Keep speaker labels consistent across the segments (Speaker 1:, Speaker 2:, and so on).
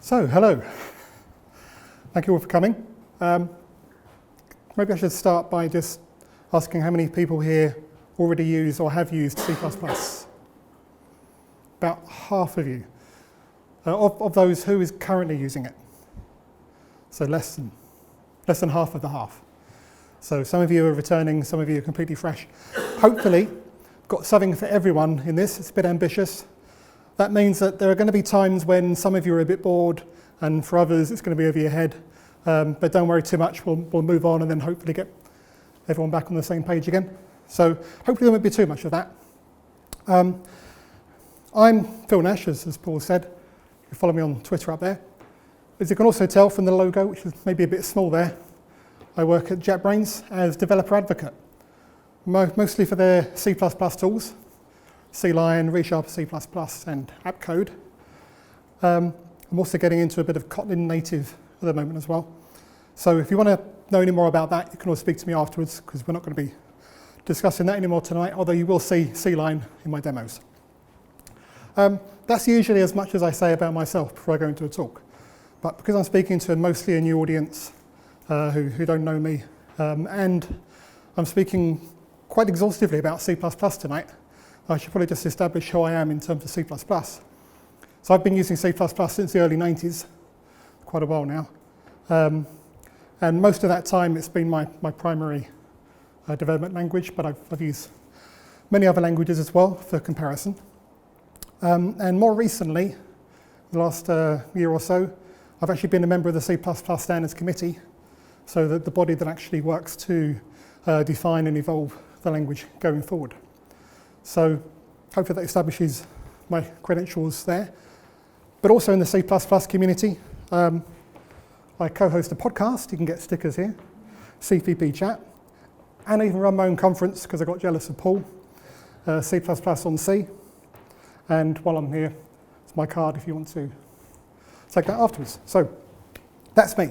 Speaker 1: So, hello. Thank you all for coming. Maybe I should start by just asking how many people here already use or have used C++. About half of you. Of those, who is currently using it? So less than half of the half. So some of you are returning, some of you are completely fresh. Hopefully, got something for everyone in this. It's a bit ambitious. That means that there are going to be times when some of you are a bit bored, and for others it's going to be over your head. But don't worry too much, we'll move on and then hopefully get everyone back on the same page again. So hopefully there won't be too much of that. I'm Phil Nash, as Paul said. You can follow me on Twitter up there. As you can also tell from the logo, which is maybe a bit small there, I work at JetBrains as developer advocate, mostly for their C++ tools, C-Line, ReSharper C++, and app code. I'm also getting into a bit of Kotlin native at the moment as well. So if you want to know any more about that, you can always speak to me afterwards, because we're not going to be discussing that anymore tonight, although you will see C-Line in my demos. That's usually as much as I say about myself before I go into a talk. But because I'm speaking to mostly a new audience who don't know me, and I'm speaking quite exhaustively about C++ tonight, I should probably just establish who I am in terms of C++. So I've been using C++ since the early 90s, quite a while now. And most of that time it's been my primary development language, but I've used many other languages as well for comparison. And more recently, the last year or so, I've actually been a member of the C++ Standards Committee, so that the body that actually works to define and evolve the language going forward. So hopefully that establishes my credentials there. But also in the C++ community, I co-host a podcast. You can get stickers here, CPP Chat. And I even run my own conference because I got jealous of Paul, C++ on C. And while I'm here, it's my card if you want to take that afterwards. So that's me.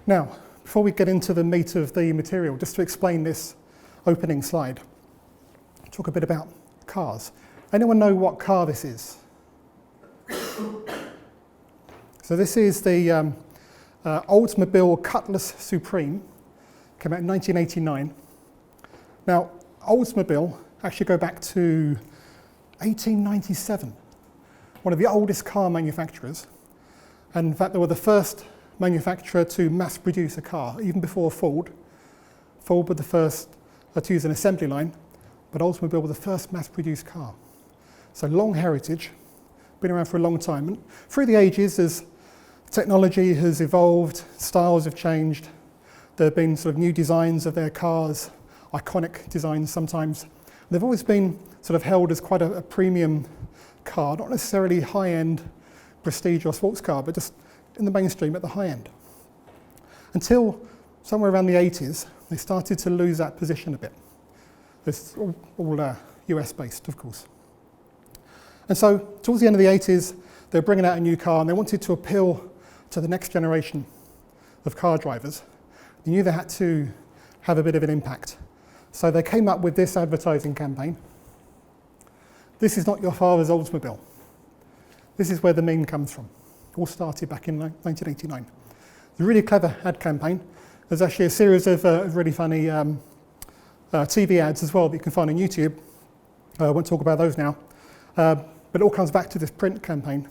Speaker 1: Now, before we get into the meat of the material, just to explain this opening slide, talk a bit about cars. Anyone know what car this is? So this is the Oldsmobile Cutlass Supreme. Came out in 1989. Now, Oldsmobile actually go back to 1897, one of the oldest car manufacturers. And in fact, they were the first manufacturer to mass produce a car, even before Ford. Ford were the first to use an assembly line, but Oldsmobile were the first mass-produced car. So long heritage, been around for a long time. And through the ages, as technology has evolved, styles have changed, there have been sort of new designs of their cars, iconic designs sometimes. They've always been sort of held as quite a premium car, not necessarily high-end prestige or sports car, but just in the mainstream at the high end. Until somewhere around the 80s, they started to lose that position a bit. It's all US-based, of course. And so towards the end of the 80s, they were bringing out a new car, and they wanted to appeal to the next generation of car drivers. They knew they had to have a bit of an impact. So they came up with this advertising campaign. This is not your father's Oldsmobile. This is where the meme comes from. It all started back in 1989. It's a really clever ad campaign. There's actually a series of really funny TV ads as well that you can find on YouTube. I won't talk about those now. But it all comes back to this print campaign,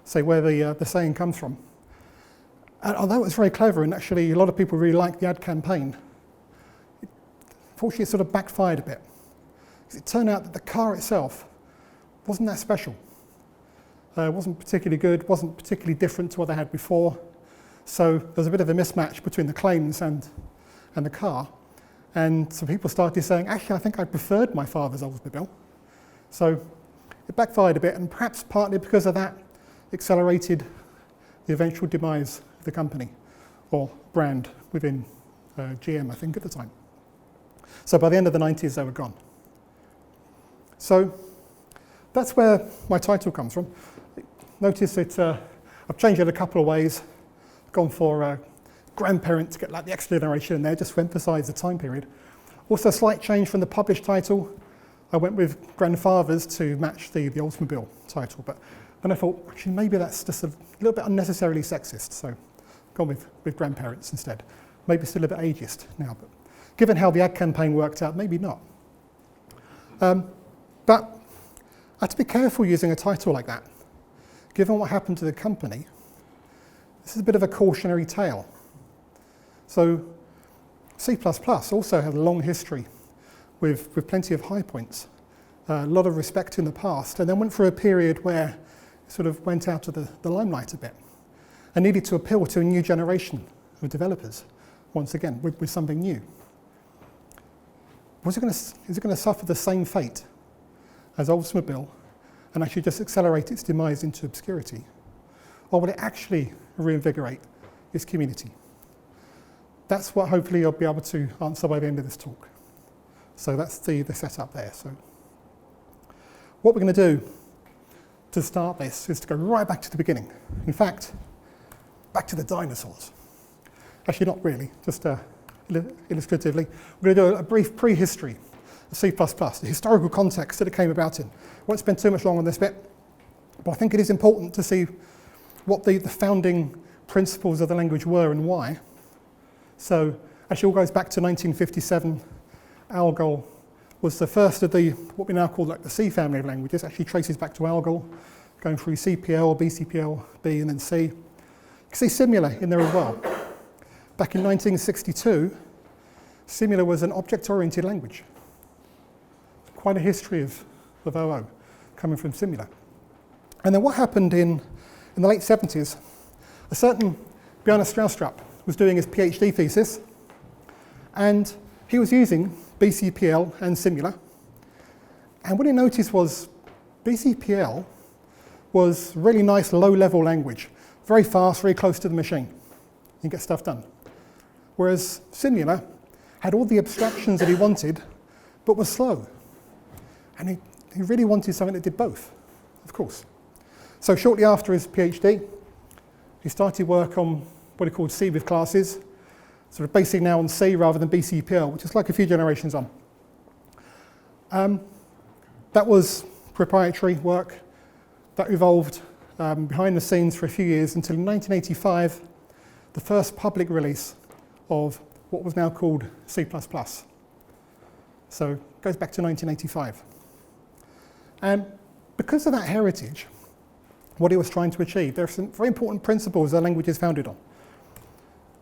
Speaker 1: say where the saying comes from. And although it was very clever, and actually a lot of people really liked the ad campaign, unfortunately it sort of backfired a bit. Because it turned out that the car itself wasn't that special. It wasn't particularly good, wasn't particularly different to what they had before. So there was a bit of a mismatch between the claims and the car. And some people started saying, actually, I think I preferred my father's Oldsmobile. So it backfired a bit, and perhaps partly because of that, accelerated the eventual demise of the company, or brand within GM, I think, at the time. So by the end of the 90s, they were gone. So that's where my title comes from. Notice that I've changed it a couple of ways. Gone for grandparent to get like the extra generation in there, just to emphasize the time period. Also a slight change from the published title. I went with grandfathers to match the Oldsmobile title, but And I thought, actually, maybe that's just a little bit unnecessarily sexist, so I've gone with grandparents instead. Maybe still a bit ageist now, but given how the ad campaign worked out, maybe not. But I had to be careful using a title like that. Given what happened to the company, this is a bit of a cautionary tale. So C++ also had a long history with plenty of high points, a lot of respect in the past, and then went through a period where it sort of went out of the limelight a bit and needed to appeal to a new generation of developers, once again, with something new. Is it going to suffer the same fate as Oldsmobile and actually just accelerate its demise into obscurity? Or will it actually reinvigorate its community? That's what hopefully I'll be able to answer by the end of this talk. So that's the setup there. So what we're going to do to start this is to go right back to the beginning. In fact, back to the dinosaurs. Actually, not really, just illustratively. We're going to do a brief prehistory of C++, the historical context that it came about in. I won't spend too much long on this bit, but I think it is important to see what the founding principles of the language were and why. So actually all goes back to 1957. Algol was the first of what we now call like the C family of languages. Actually traces back to Algol, going through CPL, BCPL, B, and then C. You can see Simula in there as well. Back in 1962, Simula was an object-oriented language. Quite a history of OO coming from Simula. And then what happened in the late 70s, a certain Bjarne Stroustrup was doing his PhD thesis, and he was using BCPL and Simula. And what he noticed was BCPL was really nice low-level language, very fast, very close to the machine. You can get stuff done. Whereas Simula had all the abstractions that he wanted, but was slow. And he really wanted something that did both, of course. So shortly after his PhD, he started work on what he called C with classes, sort of basing now on C rather than BCPL, which is like a few generations on. That was proprietary work that evolved behind the scenes for a few years until in 1985, the first public release of what was now called C++. So it goes back to 1985. And because of that heritage, what he was trying to achieve, there are some very important principles the language is founded on.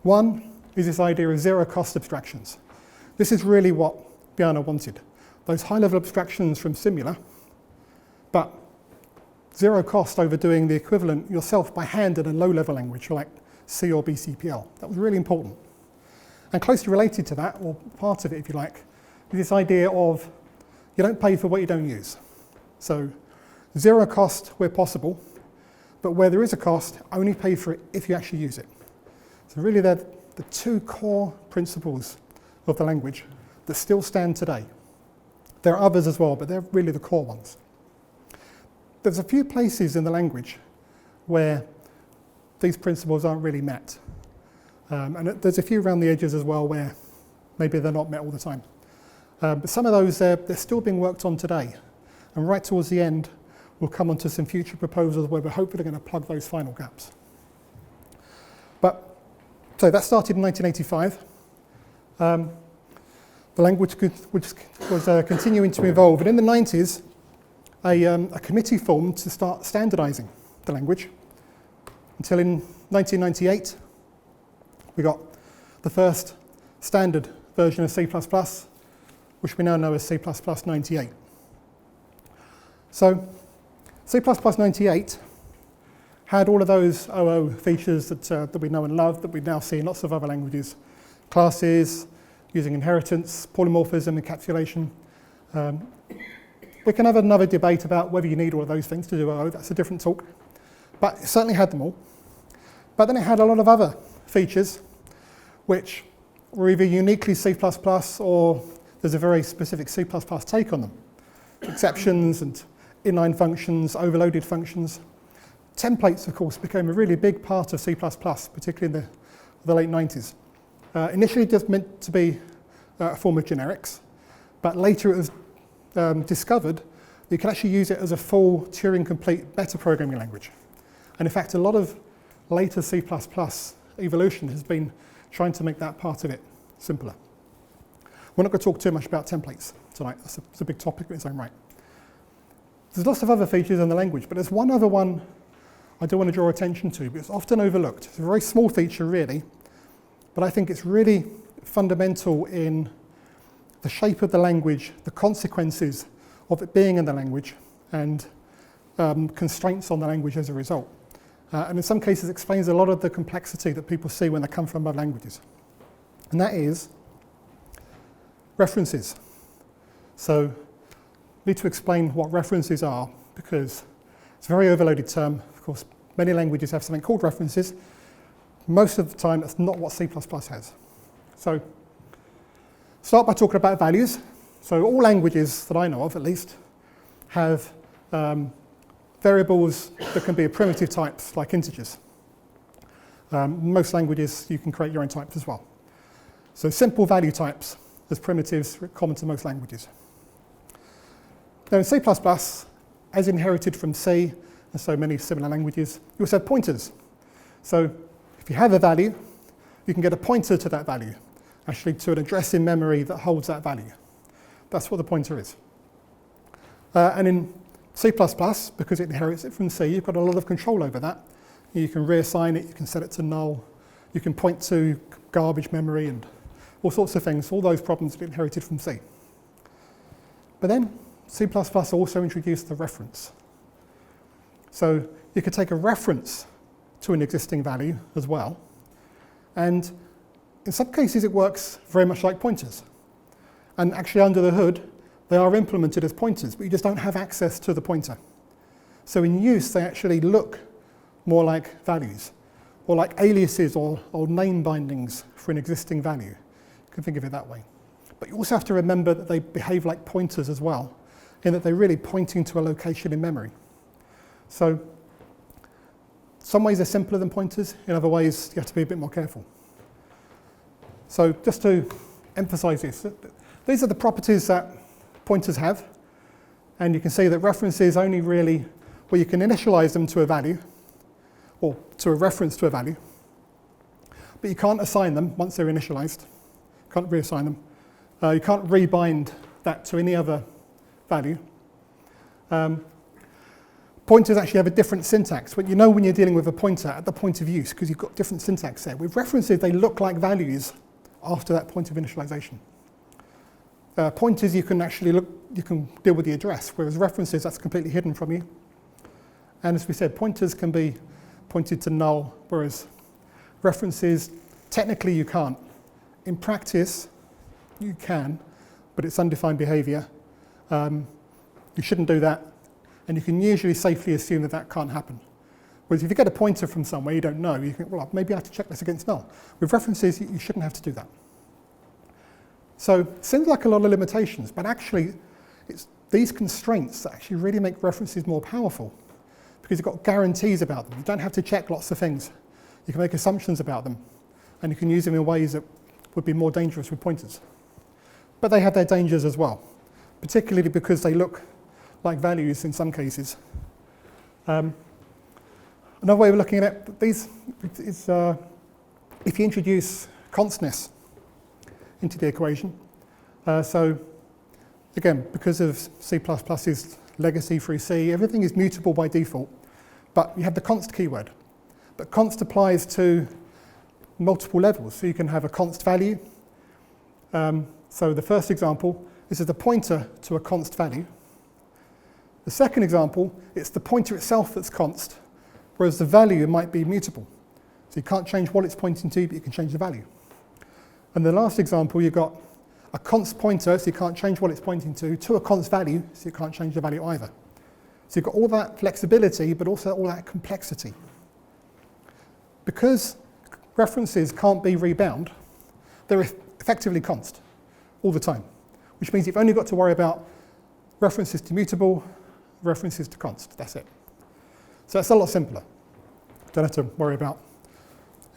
Speaker 1: One is this idea of zero-cost abstractions. This is really what Bjarne wanted. Those high-level abstractions from Simula, but zero cost over doing the equivalent yourself by hand in a low-level language like C or BCPL. That was really important. And closely related to that, or part of it if you like, is this idea of you don't pay for what you don't use. So zero cost where possible, but where there is a cost, only pay for it if you actually use it. So really they're the two core principles of the language that still stand today. There are others as well, but they're really the core ones. There's a few places in the language where these principles aren't really met. And there's a few around the edges as well where maybe they're not met all the time. But some of those, they're still being worked on today. And right towards the end, we'll come on to some future proposals where we're hopefully going to plug those final gaps. So that started in 1985. The language was continuing to evolve. And in the 90s, a committee formed to start standardizing the language until in 1998, we got the first standard version of C++, which we now know as C++ 98. So C++ 98 had all of those OO features that we know and love, that we now see in lots of other languages. Classes, using inheritance, polymorphism, encapsulation. We can have another debate about whether you need all of those things to do OO, that's a different talk. But it certainly had them all. But then it had a lot of other features which were either uniquely C++ or there's a very specific C++ take on them. Exceptions and inline functions, overloaded functions. Templates, of course, became a really big part of C++, particularly in the late 90s. Initially just meant to be a form of generics, but later it was discovered you can actually use it as a full Turing-complete metaprogramming language. And in fact, a lot of later C++ evolution has been trying to make that part of it simpler. We're not going to talk too much about templates tonight. That's a big topic in its own right. There's lots of other features in the language, but there's one other one I do want to draw attention to, but it's often overlooked. It's a very small feature, really, but I think it's really fundamental in the shape of the language, the consequences of it being in the language, and constraints on the language as a result. And in some cases explains a lot of the complexity that people see when they come from other languages. And that is references. So I need to explain what references are, because it's a very overloaded term. Of course, many languages have something called references. Most of the time, that's not what C++ has. So start by talking about values. So all languages that I know of, at least, have variables that can be of primitive types, like integers. Most languages, you can create your own types as well. So simple value types as primitives are common to most languages. Now in C++, as inherited from C, and so many similar languages, you also have pointers. So if you have a value, you can get a pointer to that value, actually to an address in memory that holds that value. That's what the pointer is. And in C++, because it inherits it from C, you've got a lot of control over that. You can reassign it, you can set it to null, you can point to garbage memory and all sorts of things, all those problems that inherited from C. But then C++ also introduced the reference. So you could take a reference to an existing value as well, and in some cases it works very much like pointers. And actually under the hood, they are implemented as pointers, but you just don't have access to the pointer. So in use, they actually look more like values, or like aliases or name bindings for an existing value. You can think of it that way. But you also have to remember that they behave like pointers as well, in that they're really pointing to a location in memory. So some ways they're simpler than pointers, in other ways you have to be a bit more careful. So just to emphasize this, these are the properties that pointers have, and you can see that references only really, well, you can initialize them to a value, or to a reference to a value, but you can't assign them once they're initialized. You can't reassign them. You can't rebind that to any other value. Pointers actually have a different syntax, but you know when you're dealing with a pointer at the point of use, because you've got different syntax there. With references, they look like values after that point of initialization. Pointers, you can actually you can deal with the address, whereas references, that's completely hidden from you. And as we said, pointers can be pointed to null, whereas references, technically you can't. In practice, you can, but it's undefined behavior. You shouldn't do that, and you can usually safely assume that that can't happen. Whereas if you get a pointer from somewhere you don't know, you think, well, maybe I have to check this against null. With references, you shouldn't have to do that. So it seems like a lot of limitations, but actually it's these constraints that actually really make references more powerful, because you've got guarantees about them. You don't have to check lots of things. You can make assumptions about them, and you can use them in ways that would be more dangerous with pointers. But they have their dangers as well, particularly because they look like values in some cases. Another way of looking at it, these is if you introduce constness into the equation. So again, because of C++'s legacy through C, everything is mutable by default, but you have the const keyword. But const applies to multiple levels, so you can have a const value. So the first example, this is a pointer to a const value. The second example, it's the pointer itself that's const, whereas the value might be mutable. So you can't change what it's pointing to, but you can change the value. And the last example, you've got a const pointer, so you can't change what it's pointing to a const value, so you can't change the value either. So you've got all that flexibility, but also all that complexity. Because references can't be rebound, they're effectively const all the time, which means you've only got to worry about references to mutable, references to const, that's it. So that's a lot simpler. Don't have to worry about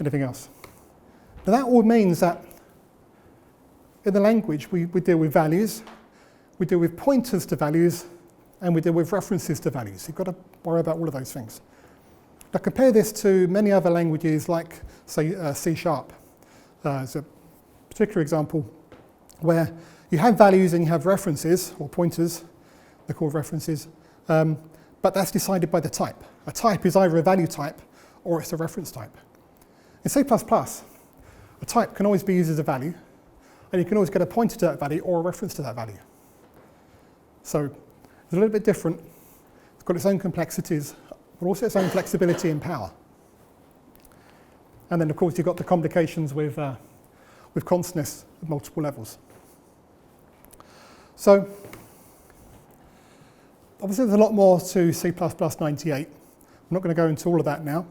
Speaker 1: anything else. Now that all means that in the language we deal with values, we deal with pointers to values, and we deal with references to values. You've got to worry about all of those things. Now compare this to many other languages like, say, C#. As a particular example where you have values and you have references, or pointers, they're called references, but that's decided by the type. A type is either a value type or it's a reference type. In C++, a type can always be used as a value, and you can always get a pointer to that value or a reference to that value. So it's a little bit different. It's got its own complexities, but also its own flexibility and power. And then, of course, you've got the complications with constness at multiple levels. So obviously, there's a lot more to C++ 98. I'm not going to go into all of that now.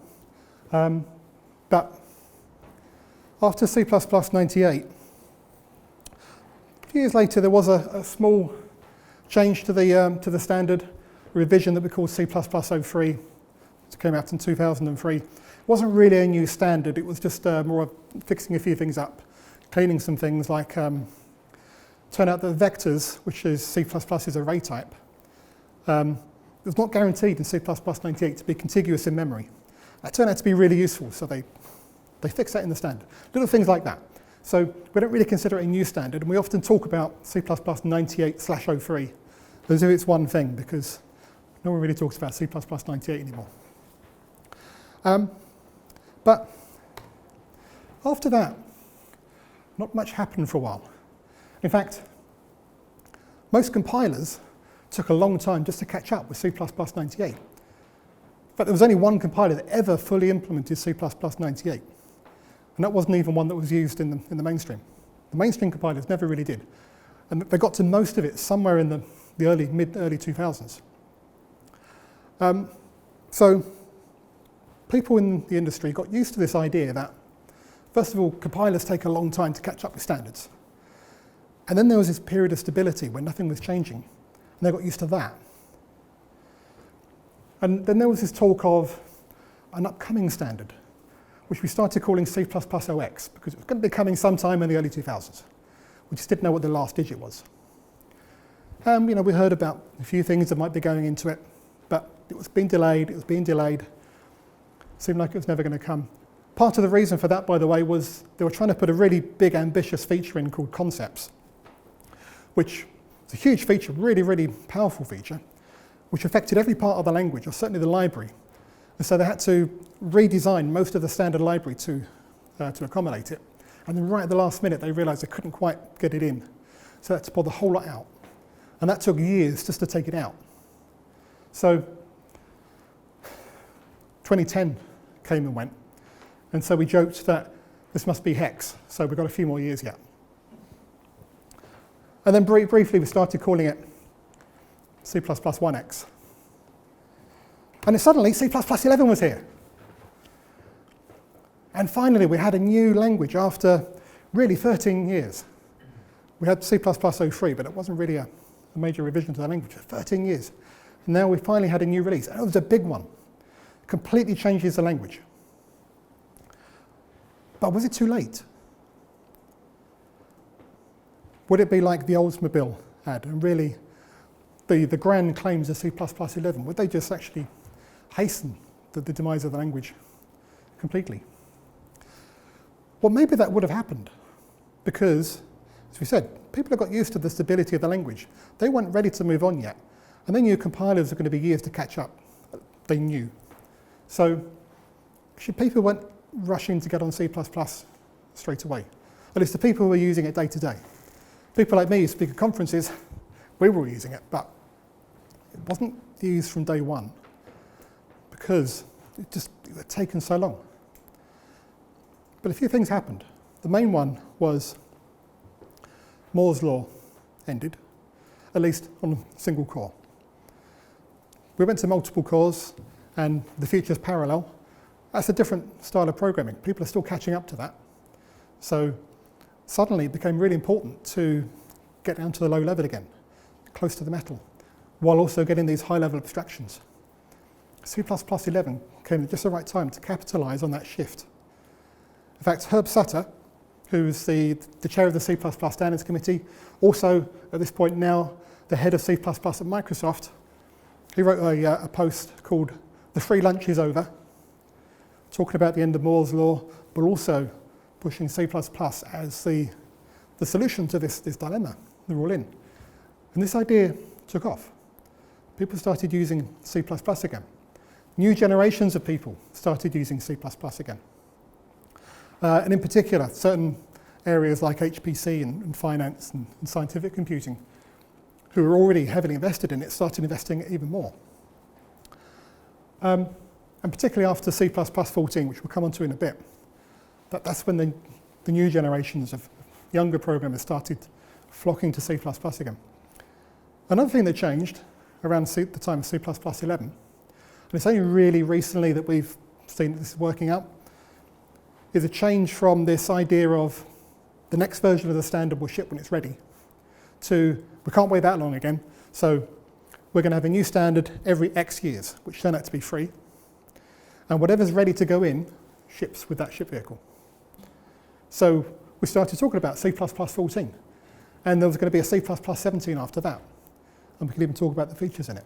Speaker 1: But after C++ 98, a few years later, there was a small change to the standard, revision that we call C++ 03. It came out in 2003. It wasn't really a new standard. It was just more of fixing a few things up, cleaning some things like, turned out that vectors, which is C++'s array type, it was not guaranteed in C++ 98 to be contiguous in memory. That turned out to be really useful, so they fixed that in the standard. Little things like that. So we don't really consider it a new standard, and we often talk about C++ 98/03 as if it's one thing, because no one really talks about C++ 98 anymore. But after that, not much happened for a while. In fact, most compilers took a long time just to catch up with C++ 98. But there was only one compiler that ever fully implemented C++ 98. And that wasn't even one that was used in the mainstream. The mainstream compilers never really did. And they got to most of it somewhere in the mid-early 2000s. So people in the industry got used to this idea that, first of all, compilers take a long time to catch up with standards. And then there was this period of stability when nothing was changing. And they got used to that. And then there was this talk of an upcoming standard, which we started calling C++ OX, because it was going to be coming sometime in the early 2000s. We just didn't know what the last digit was. We heard about a few things that might be going into it, but it was being delayed, Seemed like it was never going to come. Part of the reason for that, by the way, was they were trying to put a really big, ambitious feature in called concepts, which is a huge feature, really, really powerful feature, which affected every part of the language, or certainly the library. And so they had to redesign most of the standard library to accommodate it. And then right at the last minute, they realized they couldn't quite get it in. So they had to pull the whole lot out. And that took years just to take it out. So 2010 came and went. And so we joked that this must be hex. So we've got a few more years yet. And then briefly, we started calling it C++ 1x. And then suddenly, C++ 11 was here. And finally, we had a new language after really 13 years. We had C++ 03, but it wasn't really a major revision to the language for 13 years. And now we finally had a new release, and it was a big one. Completely changes the language. But was it too late? Would it be like the Oldsmobile ad, and really the grand claims of C++ 11, would they just actually hasten the demise of the language completely? Well, maybe that would have happened, because, as we said, people have got used to the stability of the language. They weren't ready to move on yet, and they knew compilers are going to be years to catch up. They knew. So people weren't rushing to get on C++ straight away, at least the people who were using it day to day. People like me who speak at conferences, we were using it, but it wasn't used from day one because it had taken so long. But a few things happened. The main one was Moore's law ended, at least on a single core. We went to multiple cores, and the future's parallel. That's a different style of programming. People are still catching up to that. So suddenly it became really important to get down to the low level again, close to the metal, while also getting these high-level abstractions. C++ 11 came at just the right time to capitalize on that shift. In fact, Herb Sutter, who's the chair of the C++ Standards Committee, also at this point now the head of C++ at Microsoft, He wrote a post called "The Free Lunch is Over," talking about the end of Moore's law, but also pushing C++ as the solution to this dilemma. They're all in. And this idea took off. People started using C++ again. New generations of people started using C++ again. And in particular, certain areas like HPC and finance and scientific computing, who were already heavily invested in it, started investing it even more. And particularly after C++ 14, which we'll come on to in a bit, that's when the new generations of younger programmers started flocking to C++ again. Another thing that changed around the time of C++ 11, and it's only really recently that we've seen this working out, is a change from this idea of the next version of the standard will ship when it's ready, to we can't wait that long again, so we're going to have a new standard every X years, which turned out to be free, and whatever's ready to go in ships with that ship vehicle. So we started talking about C++ 14, and there was going to be a C++ 17 after that, and we could even talk about the features in it.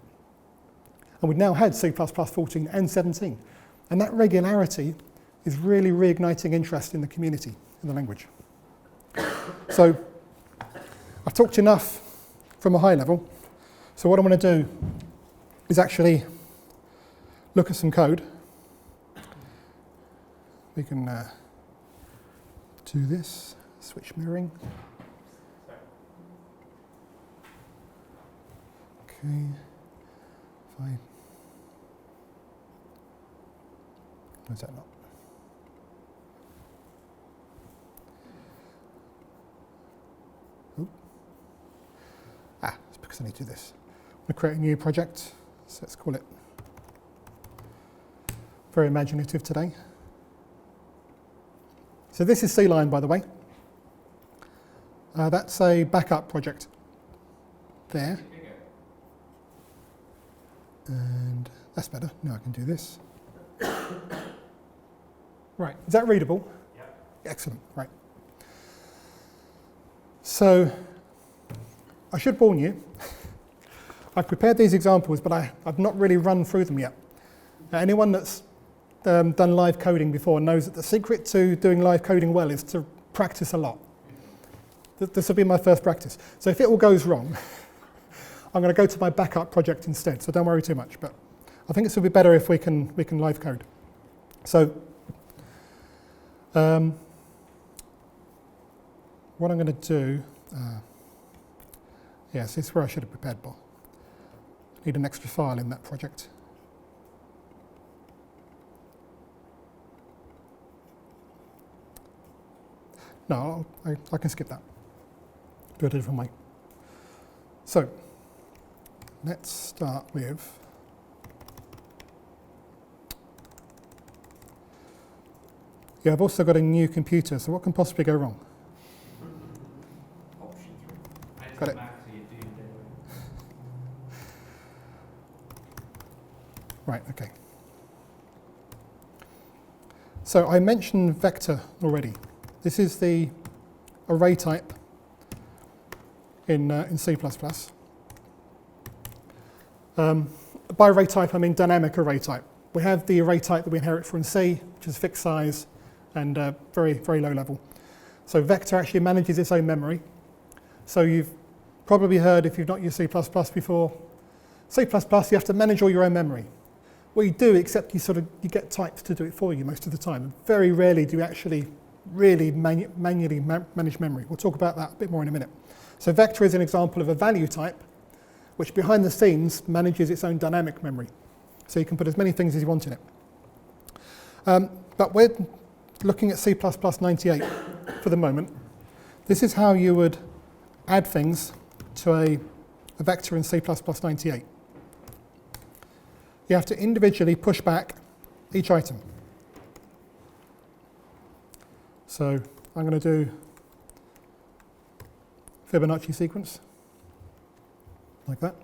Speaker 1: And we've now had C++ 14 and 17, and that regularity is really reigniting interest in the community, in the language. So I've talked enough from a high level, so what I'm going to do is actually look at some code. We can do this, switch mirroring. Okay, fine. Is that not? Ooh. It's because I need to do this. I'm going to create a new project, so let's call it very imaginative today. So this is C-Line, by the way. That's a backup project there. And that's better. Now I can do this. Right, is that readable? Yep. Excellent, right. So I should warn you, I've prepared these examples, but I've not really run through them yet. Anyone that's done live coding before knows that the secret to doing live coding well is to practice a lot. This will be my first practice. So if it all goes wrong, I'm going to go to my backup project instead, so don't worry too much. But I think this will be better if we can live code. So what I'm going to do, yes, this is where I should have prepared, but I need an extra file in that project. No, I can skip that. Do it a different way. So let's start with I've also got a new computer, so what can possibly go wrong?
Speaker 2: Option 3.
Speaker 1: Got it. Right, okay. So I mentioned vector already. This is the array type in C++. By array type, I mean dynamic array type. We have the array type that we inherit from C, which is fixed size and very, very low level. So vector actually manages its own memory. So you've probably heard, if you've not used C++ before, C++ you have to manage all your own memory. Well, you do, except you get types to do it for you most of the time. And very rarely do you actually really manually manage memory. We'll talk about that a bit more in a minute. So vector is an example of a value type, which behind the scenes manages its own dynamic memory. So you can put as many things as you want in it. But we're looking at C++ 98 for the moment. This is how you would add things to a vector in C++ 98. You have to individually push back each item. So I'm going to do Fibonacci sequence, like that.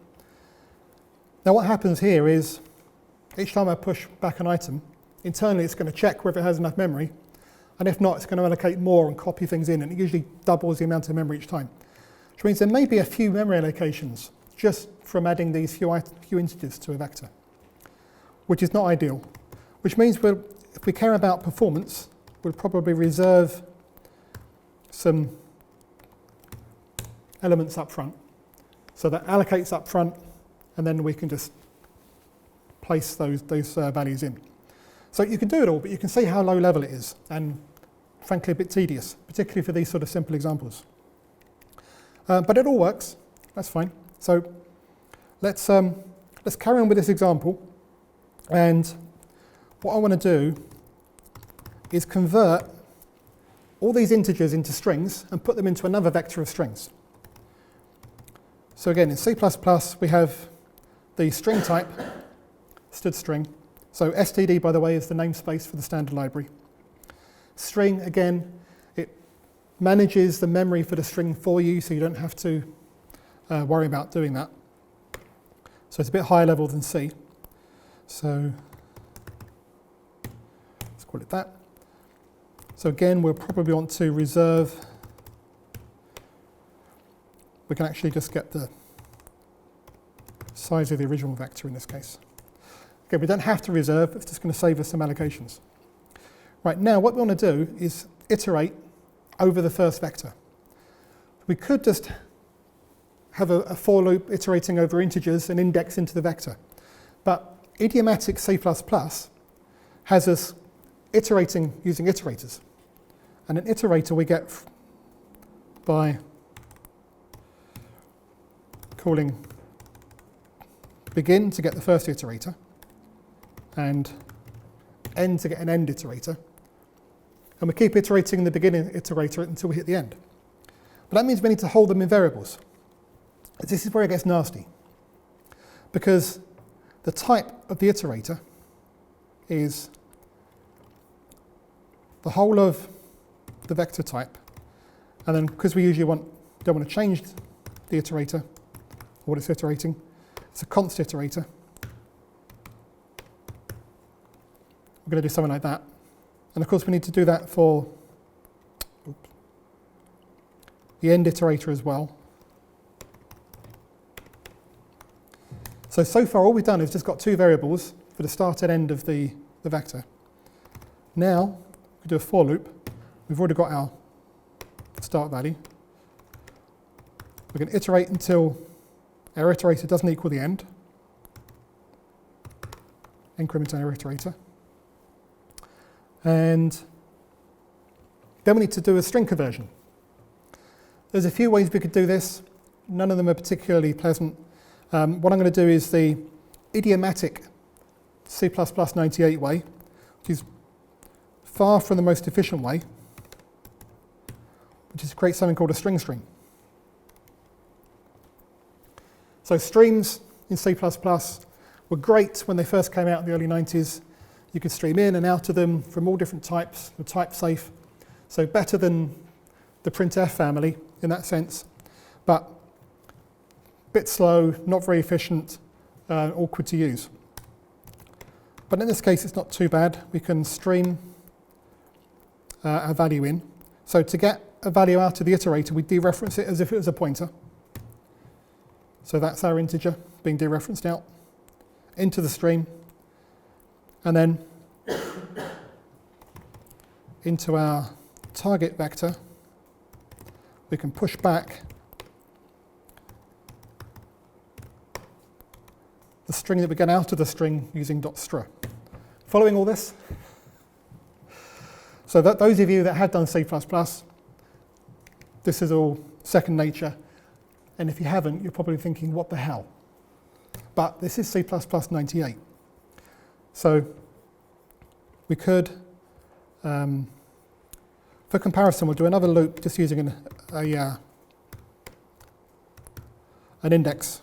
Speaker 1: Now what happens here is, each time I push back an item, internally it's going to check whether it has enough memory, and if not, it's going to allocate more and copy things in, and it usually doubles the amount of memory each time. Which means there may be a few memory allocations just from adding these few integers to a vector, which is not ideal. Which means if we care about performance, we'll probably reserve some elements up front. So that allocates up front, and then we can just place those values in. So you can do it all, but you can see how low level it is, and frankly a bit tedious, particularly for these sort of simple examples. But it all works, that's fine. So let's carry on with this example, and what I want to do is convert all these integers into strings and put them into another vector of strings. So again, in C++, we have the string type, std string. So std, by the way, is the namespace for the standard library. String, again, it manages the memory for the string for you, so you don't have to worry about doing that. So it's a bit higher level than C. So let's call it that. So again, we'll probably want to reserve. We can actually just get the size of the original vector in this case. Okay, we don't have to reserve, it's just going to save us some allocations. Right, now what we want to do is iterate over the first vector. We could just have a for loop iterating over integers and index into the vector. But idiomatic C++ has us iterating using iterators. And an iterator we get by calling begin to get the first iterator, and end to get an end iterator. And we keep iterating the beginning iterator until we hit the end. But that means we need to hold them in variables. This is where it gets nasty, because the type of the iterator is the whole of the vector type, and then because we usually don't want to change the iterator or what it's iterating, it's a const iterator. We're going to do something like that, and of course we need to do that for the end iterator as well. So far all we've done is just got two variables for the start and end of the vector. Now we do a for loop. We've already got our start value. We're going to iterate until our iterator doesn't equal the end. Increment our iterator. And then we need to do a string conversion. There's a few ways we could do this. None of them are particularly pleasant. What I'm going to do is the idiomatic C++ 98 way, which is far from the most efficient way, which is to create something called a string stream. So streams in C++ were great when they first came out in the early 90s. You could stream in and out of them from all different types, they're type safe. So better than the printf family in that sense, but a bit slow, not very efficient, awkward to use. But in this case, it's not too bad. We can stream a value in. So to get a value out of the iterator, we dereference it as if it was a pointer. So that's our integer being dereferenced out into the stream, and then into our target vector, we can push back the string that we get out of the string using .str. Following all this? So that those of you that have done C++, this is all second nature. And if you haven't, you're probably thinking, what the hell? But this is C++ 98. So we could, for comparison, we'll do another loop just using an index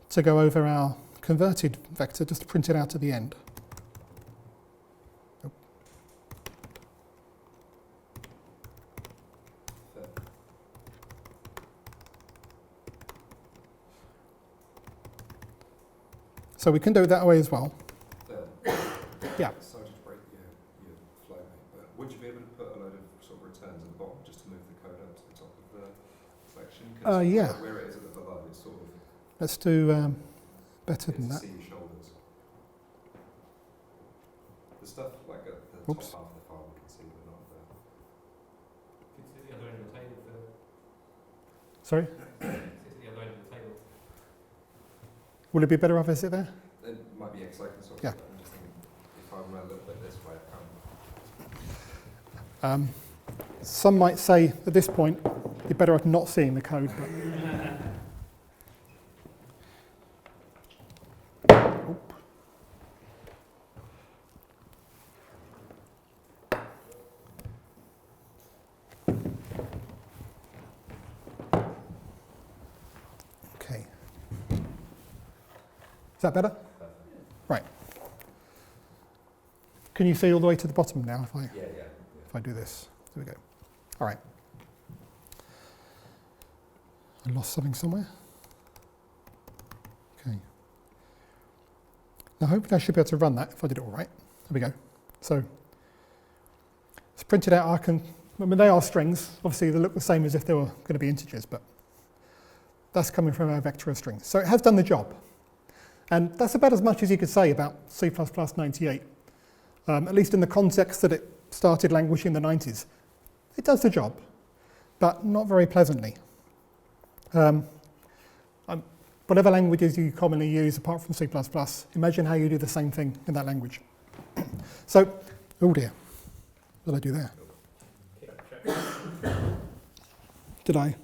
Speaker 1: to go over our converted vector, just to print it out at the end. So we can do it that way as well. Yeah.
Speaker 2: Sorry to break your flow, mate, but would you be able to put a load of sort of returns at the bottom just to move the code up to the top of the section?
Speaker 1: Yeah.
Speaker 2: Where it is at the below, it's sort of.
Speaker 1: Let's do better than that.
Speaker 2: See your shoulders. The stuff like at the
Speaker 1: Oops.
Speaker 2: top half of the file we can see, but not the.
Speaker 3: Can you see the other end of the table, Phil?
Speaker 1: Sorry?
Speaker 3: Can you see the other end of the table?
Speaker 1: Will it be better off as it there?
Speaker 2: It might be X-Locus or
Speaker 1: Yeah.
Speaker 2: something. I'm just thinking if I run a little bit this way, I
Speaker 1: Um, some might say at this point you're better off not seeing the code. But Oop. Okay. Is that better? Right. Can you see all the way to the bottom now if I if I do this? There we go. All right. I lost something somewhere. Okay. Now hopefully I should be able to run that if I did it all right. There we go. So it's printed out. I mean they are strings. Obviously they look the same as if they were going to be integers, but that's coming from our vector of strings. So it has done the job. And that's about as much as you could say about C++ 98. At least in the context that it started languishing in the 90s. It does the job, but not very pleasantly. Whatever languages you commonly use apart from C++, imagine how you do the same thing in that language. So, oh dear, what did I do there? Did I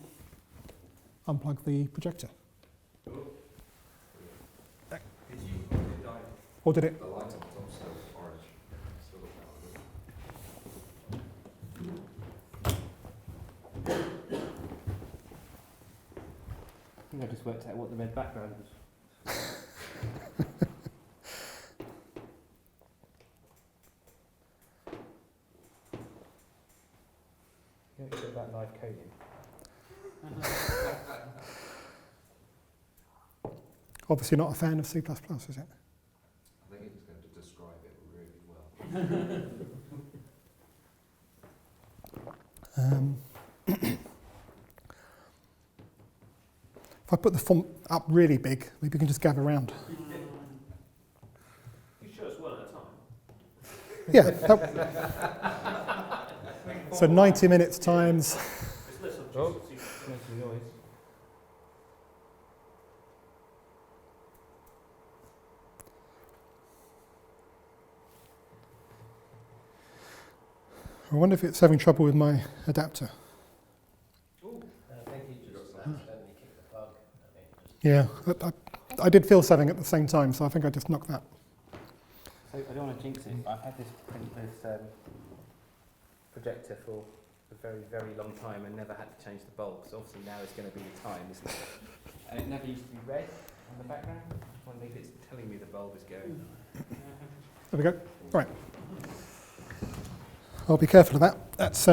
Speaker 1: unplug the projector? Or did it?
Speaker 2: The light on top still orange. Still looks
Speaker 4: I think I just worked out what the red background was. You know what you said about live coding?
Speaker 1: Obviously not a fan of C++, is it?
Speaker 2: I think it was going to describe it really well.
Speaker 1: If I put the font up really big, maybe you can just gather around.
Speaker 3: You show us one at a time.
Speaker 1: Yeah. So 90 minutes times.
Speaker 3: It's less obtuse.
Speaker 4: Oh, making noise.
Speaker 1: I wonder if it's having trouble with my adapter.
Speaker 4: I think he just accidentally kicked the plug.
Speaker 1: Yeah, I did feel something at the same time, so I think I just knocked that.
Speaker 4: So I don't want to jinx it, but I've had this projector for a very, very long time and never had to change the bulb. So obviously now it's going to be the time, isn't it? And it never used to be red on the background. I wonder if it's telling me the bulb is going.
Speaker 1: There we go. Right. I'll be careful of that. That's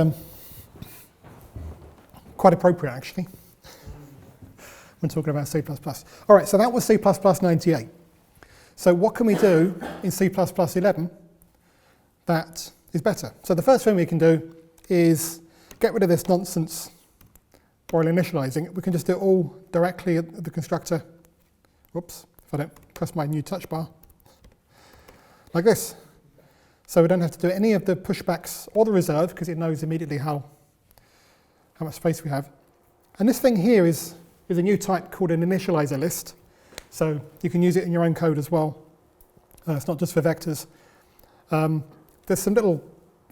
Speaker 1: quite appropriate, actually, when talking about C++. All right, so that was C++ 98. So what can we do in C++ 11 that is better? So the first thing we can do is get rid of this nonsense while initializing it. We can just do it all directly at the constructor. Whoops, if I don't press my new touch bar. Like this. So we don't have to do any of the pushbacks or the reserve because it knows immediately how much space we have. And this thing here is a new type called an Initializer List. So you can use it in your own code as well. It's not just for vectors. There's some little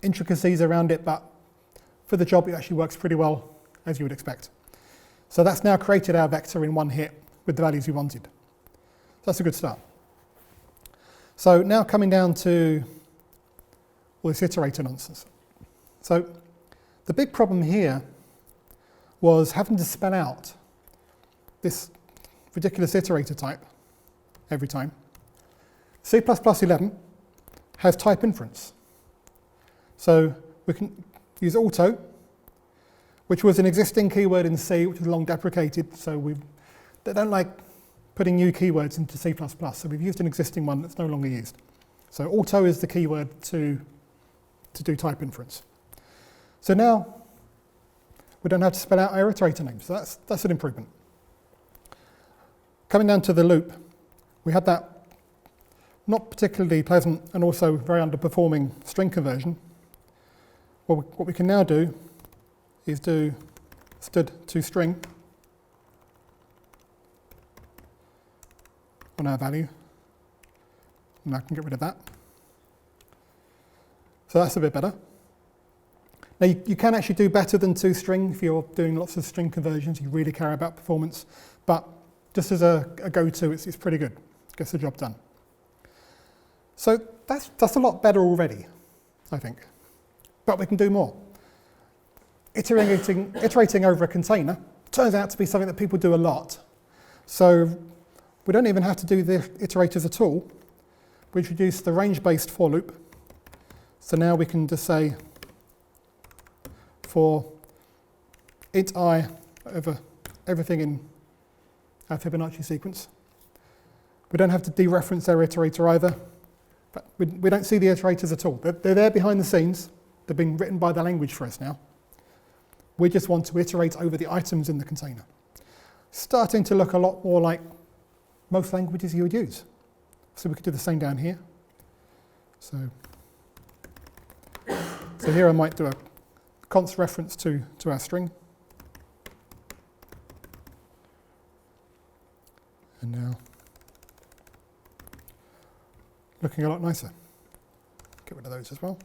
Speaker 1: intricacies around it, but for the job it actually works pretty well, as you would expect. So that's now created our vector in one hit with the values we wanted. So that's a good start. So now coming down to all this iterator nonsense. So the big problem here was having to spell out this ridiculous iterator type every time. C++ 11 has type inference. So we can use auto, which was an existing keyword in C, which was long deprecated. So they don't like putting new keywords into C++. So we've used an existing one that's no longer used. So auto is the keyword to do type inference. So now we don't have to spell out our iterator names. So that's an improvement. Coming down to the loop, we had that not particularly pleasant and also very underperforming string conversion. Well, what we can now do is do std to string on our value, and I can get rid of that. So that's a bit better. Now you can actually do better than toString if you're doing lots of string conversions, you really care about performance, but just as a go-to, it's pretty good, gets the job done. So that's a lot better already, I think, but we can do more. Iterating over a container turns out to be something that people do a lot. So we don't even have to do the iterators at all. We introduce the range-based for loop. So now we can just say for int I over everything in our Fibonacci sequence. We don't have to dereference our iterator either. But we don't see the iterators at all. They're there behind the scenes. They've been written by the language for us now. We just want to iterate over the items in the container. Starting to look a lot more like most languages you would use. So we could do the same down here. So here I might do a const reference to our string. And now, looking a lot nicer. Get rid of those as well.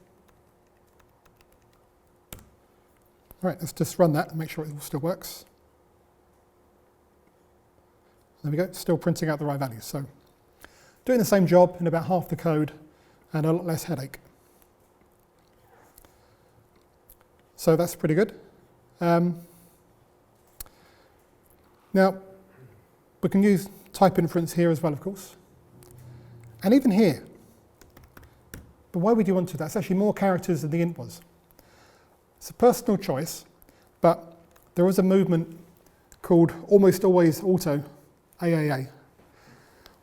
Speaker 1: All right, let's just run that and make sure it all still works. There we go, still printing out the right values. So doing the same job in about half the code and a lot less headache. So that's pretty good. Now, we can use type inference here as well, of course. And even here. But why would you want to? That's actually more characters than the int was. It's a personal choice, but there was a movement called almost always auto, AAA,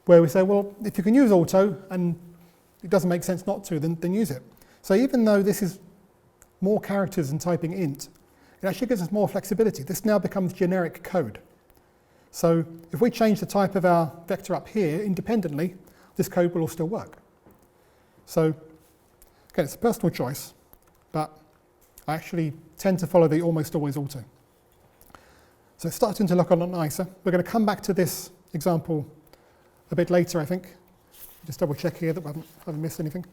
Speaker 1: where we say, well, if you can use auto and it doesn't make sense not to, then use it. So even though this is more characters than typing int, it actually gives us more flexibility. This now becomes generic code. So if we change the type of our vector up here independently, this code will all still work. So again, it's a personal choice, but I actually tend to follow the almost always auto. So it's starting to look a lot nicer. We're going to come back to this example a bit later, I think. Just double check here that we haven't missed anything.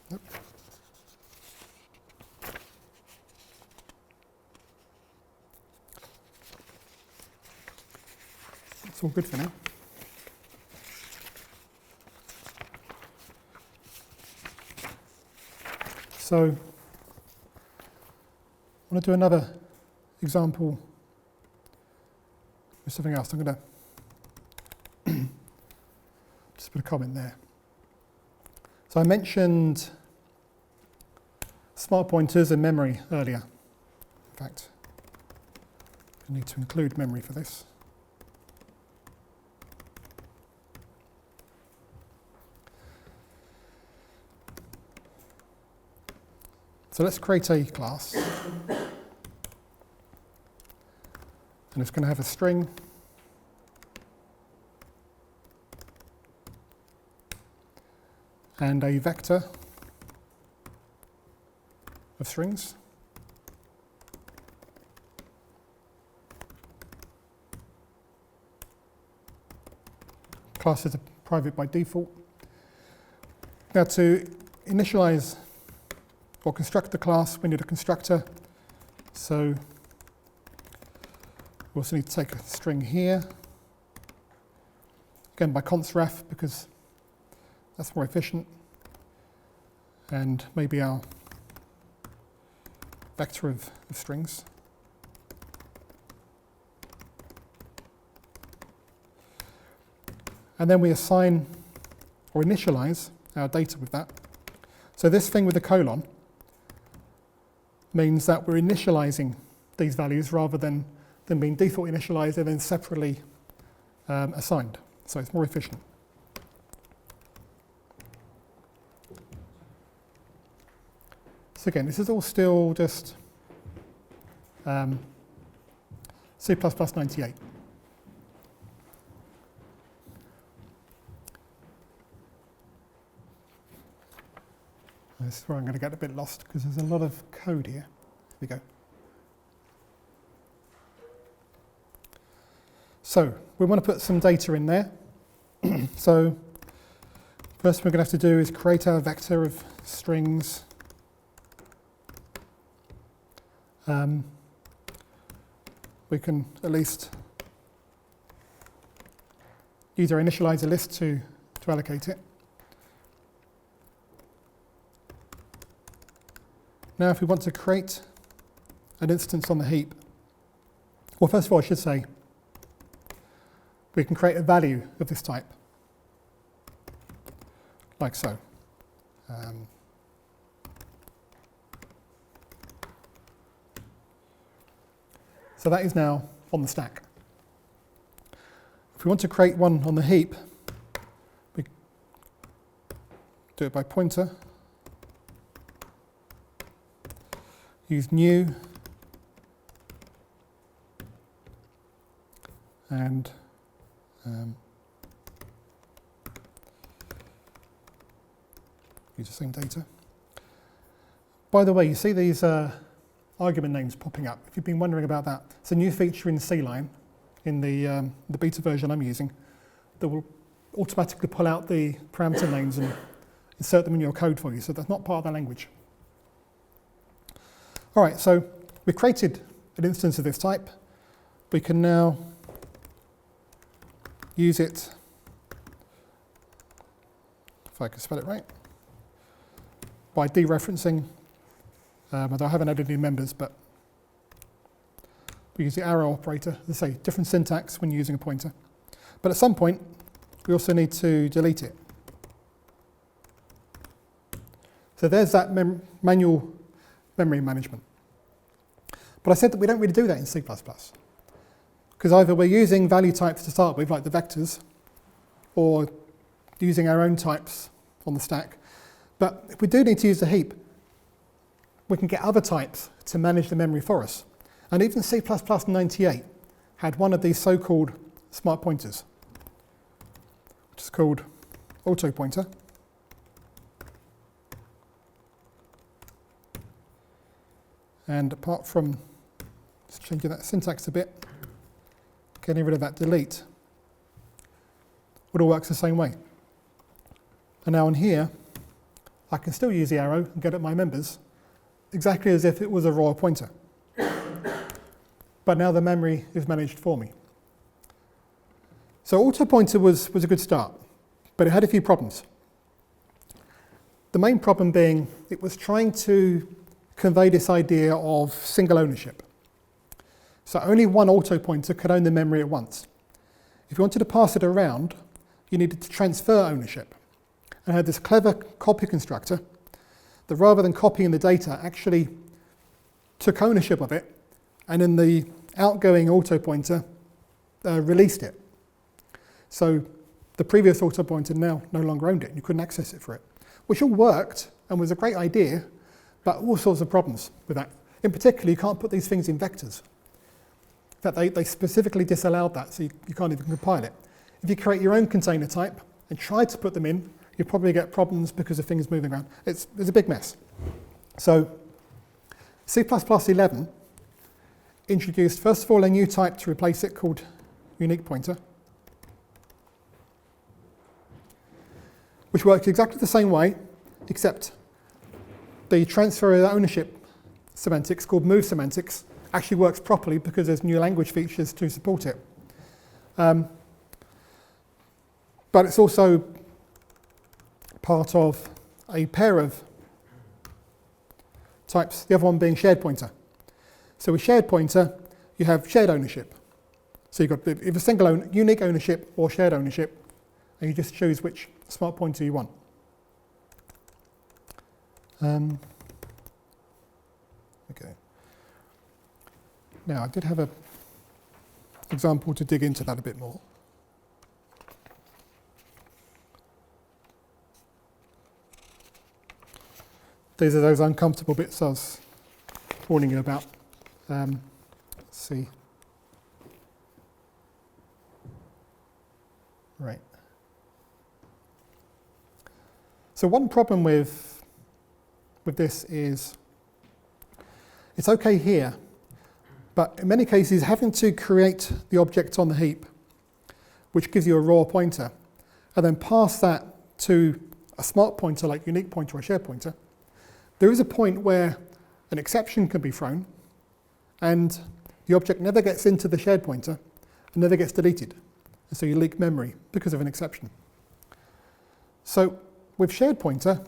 Speaker 1: Nope. It's all good for now. So I want to do another example with something else. I'm going to just put a comment there. So I mentioned smart pointers and memory earlier. In fact, I need to include memory for this. So let's create a class. And it's going to have a string. And a vector of strings. Classes are private by default. Now to initialize or construct the class, we need a constructor. So we also need to take a string here. Again by const ref because that's more efficient. And maybe our vector of strings. And then we assign or initialize our data with that. So this thing with the colon means that we're initializing these values rather than them being default initialized and then separately assigned. So it's more efficient. So again, this is all still just C++ 98. This is where I'm going to get a bit lost because there's a lot of code here. Here we go. So we want to put some data in there. So first we're going to have to do is create our vector of strings. We can at least use our initializer list to allocate it. Now if we want to create an instance on the heap, well first of all I should say we can create a value of this type, like so. So that is now on the stack. If we want to create one on the heap, we do it by pointer, use new, and use the same data. By the way, you see these argument names popping up. If you've been wondering about that, it's a new feature in C-Line, in the beta version I'm using, that will automatically pull out the parameter names and insert them in your code for you, so that's not part of the language. All right, so we've created an instance of this type. We can now use it, if I can spell it right, by dereferencing. Although I haven't added any members, but we use the arrow operator. As I say, different syntax when using a pointer. But at some point, we also need to delete it. So there's that manual memory management. But I said that we don't really do that in C++. Because either we're using value types to start with, like the vectors, or using our own types on the stack. But if we do need to use the heap, we can get other types to manage the memory for us. And even C++ 98 had one of these so-called smart pointers, which is called auto pointer. And apart from just changing that syntax a bit, getting rid of that delete, it all works the same way. And now on here, I can still use the arrow and get at my members, exactly as if it was a raw pointer. But now the memory is managed for me. So auto pointer was a good start, but it had a few problems. The main problem being it was trying to convey this idea of single ownership. So only one auto pointer could own the memory at once. If you wanted to pass it around, you needed to transfer ownership. And I had this clever copy constructor that rather than copying the data, actually took ownership of it, and in the outgoing auto pointer, released it. So the previous auto pointer now no longer owned it, and you couldn't access it for it, which all worked and was a great idea, but all sorts of problems with that. In particular, you can't put these things in vectors. In fact, they specifically disallowed that, so you can't even compile it. If you create your own container type and try to put them in, you'll probably get problems because of things moving around. It's a big mess. So C++ 11 introduced, first of all, a new type to replace it called unique pointer, which works exactly the same way, except the transfer of ownership semantics, called move semantics, actually works properly because there's new language features to support it. But it's also part of a pair of types, the other one being shared pointer. So with shared pointer, you have shared ownership. So you've got either single unique ownership or shared ownership, and you just choose which smart pointer you want. Okay. Now I did have an example to dig into that a bit more. These are those uncomfortable bits I was warning you about. Let's see. Right. So one problem with this is it's okay here, but in many cases having to create the object on the heap, which gives you a raw pointer, and then pass that to a smart pointer like unique pointer or shared pointer, there is a point where an exception can be thrown and the object never gets into the shared pointer and never gets deleted. And so you leak memory because of an exception. So with shared pointer,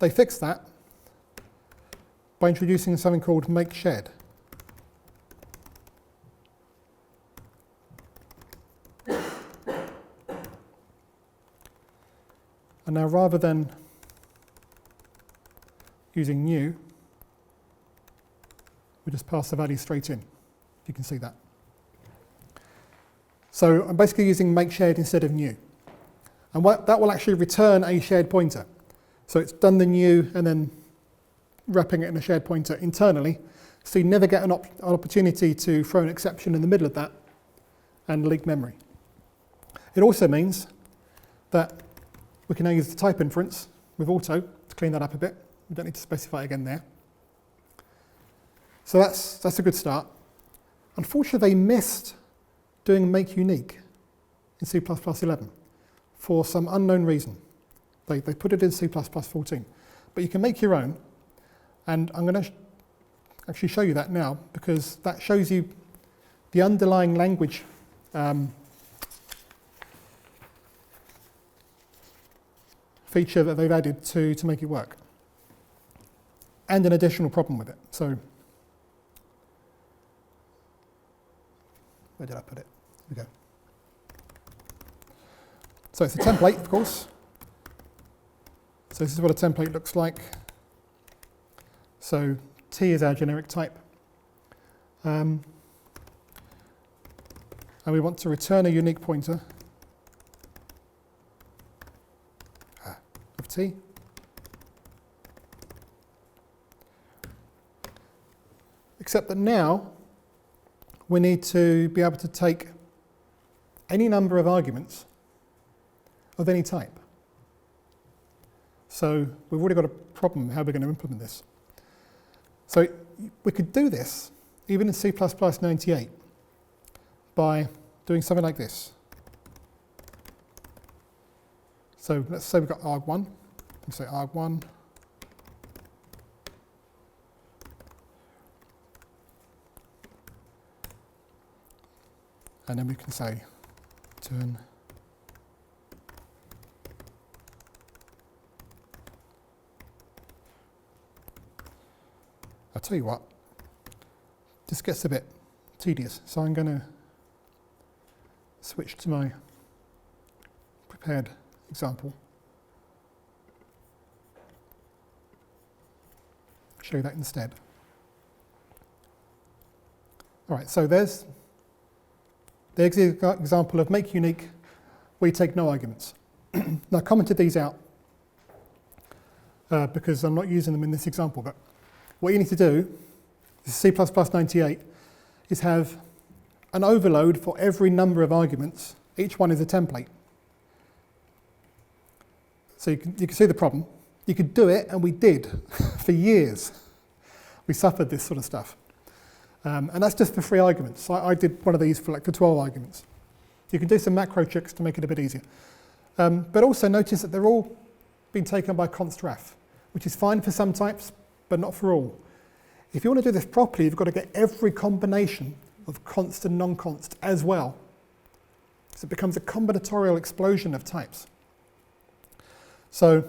Speaker 1: they fix that by introducing something called make shared. And now rather than using new, we just pass the value straight in. You can see that. So I'm basically using make shared instead of new. And that will actually return a shared pointer. So it's done the new and then wrapping it in a shared pointer internally. So you never get an opportunity to throw an exception in the middle of that and leak memory. It also means that we can now use the type inference with auto to clean that up a bit. We don't need to specify again there. So that's a good start. Unfortunately, they missed doing make unique in C++ 11 for some unknown reason. They put it in C++ 14. But you can make your own, and I'm going to actually show you that now because that shows you the underlying language feature that they've added to make it work, and an additional problem with it. So where did I put it? Here we go. So it's a template, of course. So this is what a template looks like. So T is our generic type. And we want to return a unique pointer of T. Except that now we need to be able to take any number of arguments of any type. So we've already got a problem how we're going to implement this. So we could do this even in C++ 98 by doing something like this. So let's say we've got arg1. We say arg1. And then we can say turn I'll tell you what, this gets a bit tedious, so I'm going to switch to my prepared example. Show you that instead. All right, so there's the example of make unique where you take no arguments. Now I commented these out because I'm not using them in this example, but what you need to do, this is C++ 98, is have an overload for every number of arguments. Each one is a template. So you can see the problem. You could do it, and we did for years. We suffered this sort of stuff. And that's just for 3 arguments. So I did one of these for 12 arguments. You can do some macro tricks to make it a bit easier. But also notice that they're all being taken by constref, which is fine for some types, but not for all. If you want to do this properly, you've got to get every combination of const and non-const as well. So it becomes a combinatorial explosion of types. So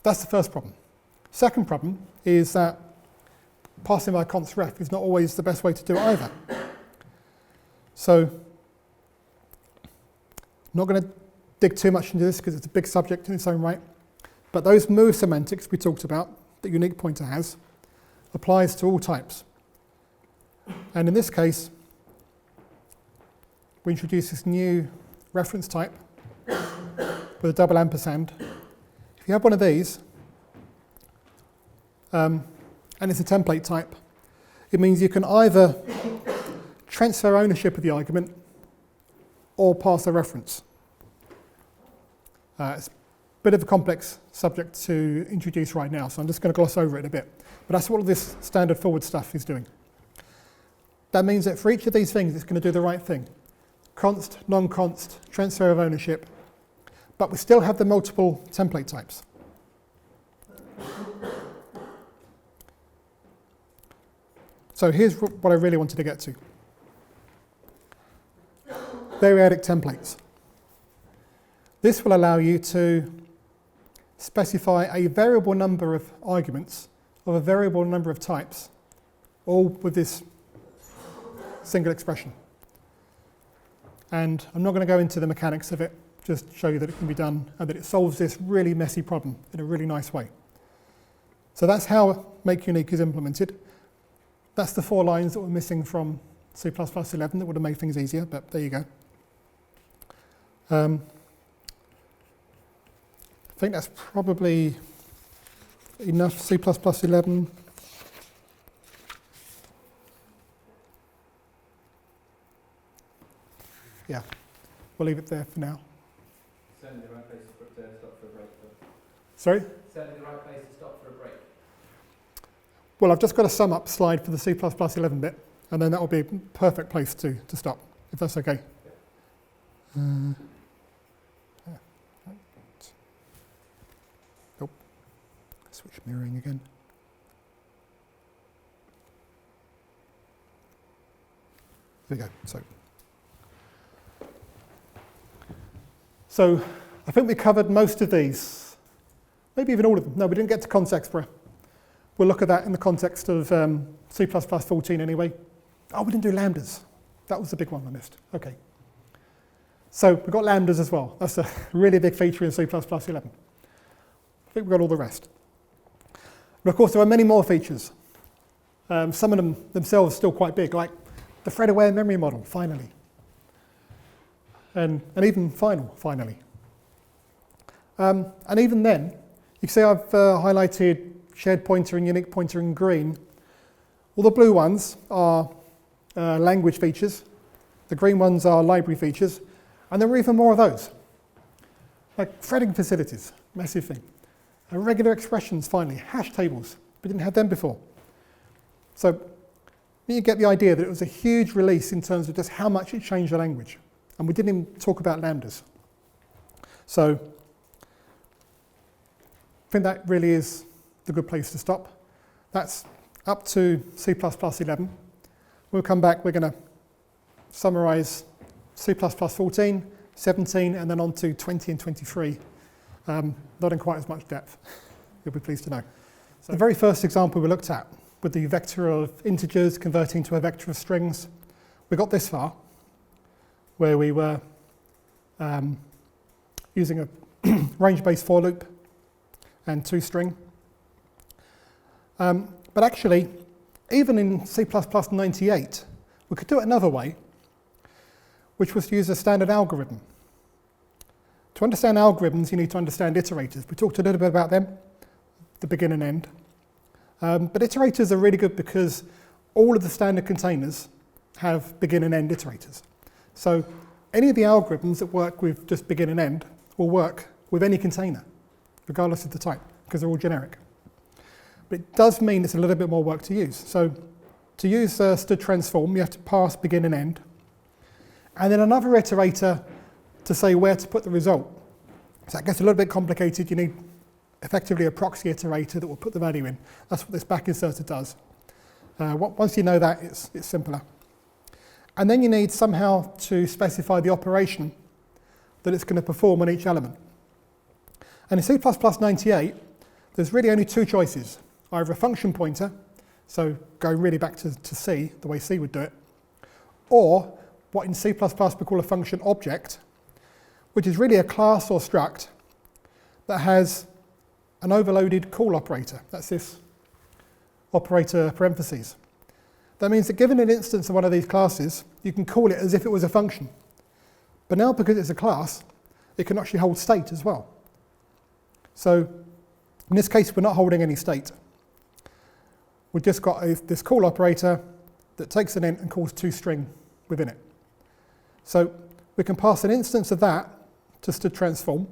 Speaker 1: that's the first problem. Second problem is that passing by constref is not always the best way to do it either. So I'm not going to dig too much into this because it's a big subject in its own right. But those move semantics we talked about, that unique pointer has, applies to all types. And in this case, we introduce this new reference type with a double ampersand. If you have one of these, and it's a template type, it means you can either transfer ownership of the argument or pass a reference. It's a bit of a complex subject to introduce right now, so I'm just going to gloss over it a bit. But that's what all this standard forward stuff is doing. That means that for each of these things, it's going to do the right thing. Const, non-const, transfer of ownership, but we still have the multiple template types. So here's what I really wanted to get to. Periodic templates. This will allow you to specify a variable number of arguments of a variable number of types, all with this single expression. And I'm not going to go into the mechanics of it, just show you that it can be done and that it solves this really messy problem in a really nice way. So that's how make unique is implemented. That's the 4 lines that were missing from C++ 11 that would have made things easier, but there you go. I think that's probably enough C++ 11. Yeah, we'll leave it there for now.
Speaker 4: Certainly the right place to stop for a break.
Speaker 1: Sorry?
Speaker 4: Certainly the right place to stop for a break.
Speaker 1: Well, I've just got a sum up slide for the C++ 11 bit, and then that will be a perfect place to stop, if that's okay. Yeah. Nope. Switch mirroring again. There we go. So I think we covered most of these, maybe even all of them. No, we didn't get to const-expr. We'll look at that in the context of C++ 14 anyway. Oh, we didn't do lambdas. That was the big one I missed. Okay. So we've got lambdas as well. That's a really big feature in C++ 11. I think we've got all the rest. But of course, there are many more features. Some of them themselves are still quite big, like the thread-aware memory model, finally. And even final, finally. And even then, you can see I've highlighted shared pointer and unique pointer in green. All the blue ones are language features. The green ones are library features. And there were even more of those. Like threading facilities, massive thing. Regular expressions, finally. Hash tables. We didn't have them before. So you get the idea that it was a huge release in terms of just how much it changed the language. And we didn't even talk about lambdas. So I think that really is the good place to stop. That's up to C++ 11. We'll come back, we're going to summarize C++ 14, 17, and then on to 20 and 23. Not in quite as much depth, you'll be pleased to know. So the very first example we looked at, with the vector of integers converting to a vector of strings, we got this far, where we were using a range-based for loop and toString. But actually, even in C++ 98, we could do it another way, which was to use a standard algorithm. To understand algorithms, you need to understand iterators. We talked a little bit about them, the begin and end. But iterators are really good because all of the standard containers have begin and end iterators. So any of the algorithms that work with just begin and end will work with any container, regardless of the type, because they're all generic. But it does mean it's a little bit more work to use. So to use std transform, you have to pass begin and end, and then another iterator to say where to put the result. So that gets a little bit complicated. You need effectively a proxy iterator that will put the value in. That's what this back inserter does. Once you know that, it's simpler. And then you need somehow to specify the operation that it's going to perform on each element. And in C++ 98, there's really only 2 choices. Either a function pointer, so going really back to C, the way C would do it, or what in C++ we call a function object, which is really a class or struct that has an overloaded call operator. That's this operator parentheses. That means that given an instance of one of these classes, you can call it as if it was a function. But now, because it's a class, it can actually hold state as well. So in this case, we're not holding any state. We've just got this call operator that takes an int and calls toString within it. So we can pass an instance of that just to transform,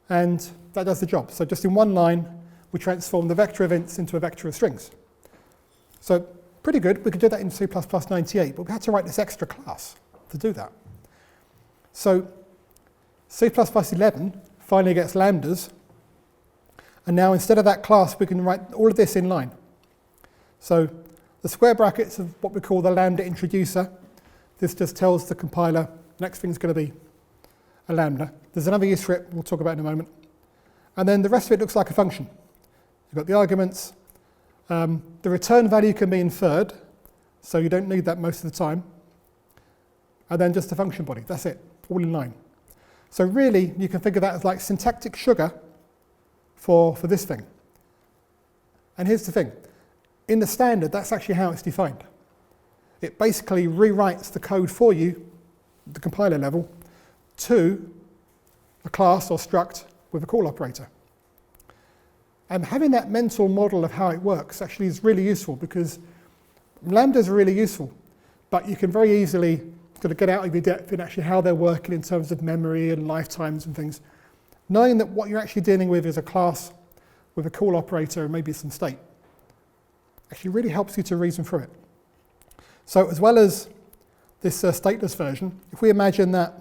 Speaker 1: and that does the job. So just in one line, we transform the vector of ints into a vector of strings. So pretty good. We could do that in C++98, but we had to write this extra class to do that. So C++11 finally gets lambdas, and now instead of that class, we can write all of this in line. So the square brackets of what we call the Lambda Introducer. This just tells the compiler next thing's going to be a lambda. There's another use for it we'll talk about in a moment. And then the rest of it looks like a function. You've got the arguments. The return value can be inferred, so you don't need that most of the time. And then just a function body. That's it, all in line. So really, you can think of that as like syntactic sugar for this thing. And here's the thing. In the standard, that's actually how it's defined. It basically rewrites the code for you, the compiler level, to a class or struct with a call operator. And having that mental model of how it works actually is really useful, because lambdas are really useful, but you can very easily sort of get out of your depth in actually how they're working in terms of memory and lifetimes and things. Knowing that what you're actually dealing with is a class with a call operator and maybe some state actually really helps you to reason through it. So as well as this stateless version, if we imagine that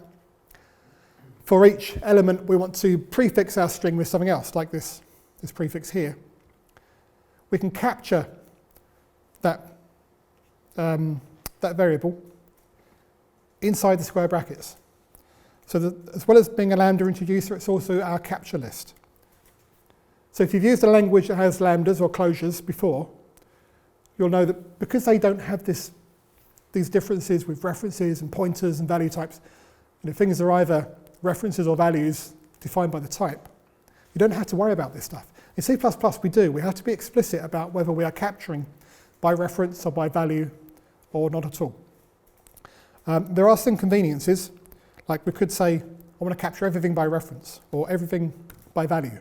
Speaker 1: for each element we want to prefix our string with something else, like this prefix here, we can capture that variable inside the square brackets. So that as well as being a Lambda introducer, it's also our capture list. So if you've used a language that has lambdas or closures before, you'll know that because they don't have these differences with references and pointers and value types, things are either references or values defined by the type. You don't have to worry about this stuff. In C++ we do. We have to be explicit about whether we are capturing by reference or by value or not at all. There are some conveniences, like we could say, I want to capture everything by reference or everything by value.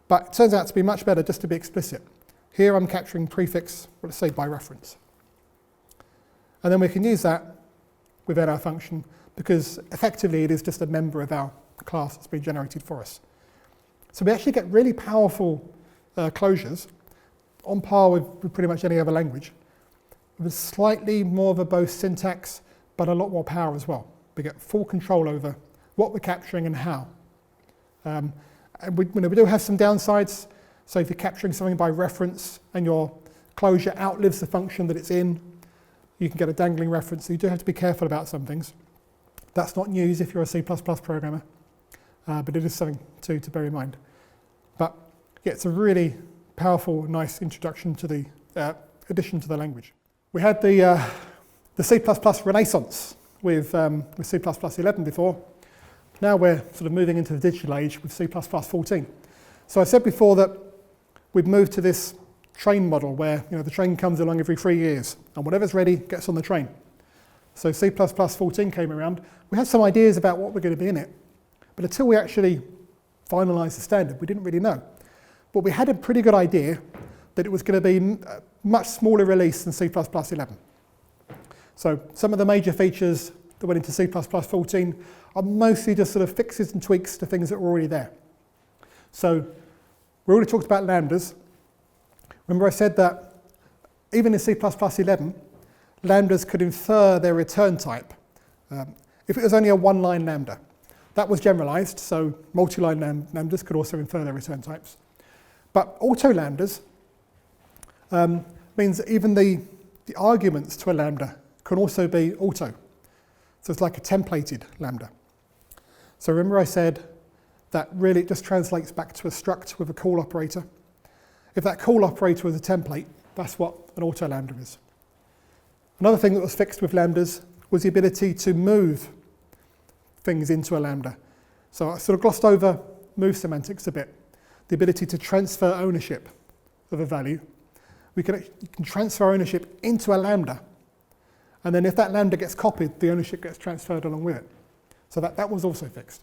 Speaker 1: But it turns out to be much better just to be explicit. Here I'm capturing prefix, let's say by reference. And then we can use that within our function, because effectively it is just a member of our class that's been generated for us. So we actually get really powerful closures, on par with pretty much any other language, with slightly more verbose syntax, but a lot more power as well. We get full control over what we're capturing and how. And we do have some downsides. So if you're capturing something by reference and your closure outlives the function that it's in, you can get a dangling reference. So you do have to be careful about some things. That's not news if you're a C++ programmer, but it is something to bear in mind. But yeah, it's a really powerful, nice introduction to the addition to the language. We had the C++ renaissance with C++ 11 before. Now we're sort of moving into the digital age with C++ 14. So I said before that we've moved to this train model where the train comes along every 3 years and whatever's ready gets on the train. So C++ 14 came around. We had some ideas about what we're going to be in it, but until we actually finalised the standard, we didn't really know. But we had a pretty good idea that it was going to be a much smaller release than C++ 11. So some of the major features that went into C++ 14 are mostly just sort of fixes and tweaks to things that were already there. So we already talked about lambdas. Remember I said that even in C++ 11, lambdas could infer their return type if it was only a one-line lambda. That was generalized, so multi-line lambdas could also infer their return types. But auto lambdas means that even the arguments to a lambda can also be auto. So it's like a templated lambda. So remember I said that really it just translates back to a struct with a call operator. If that call operator was a template, that's what an auto lambda is. Another thing that was fixed with lambdas was the ability to move things into a lambda. So I sort of glossed over move semantics a bit. The ability to transfer ownership of a value. You can transfer ownership into a lambda, and then if that lambda gets copied, the ownership gets transferred along with it. So that was also fixed.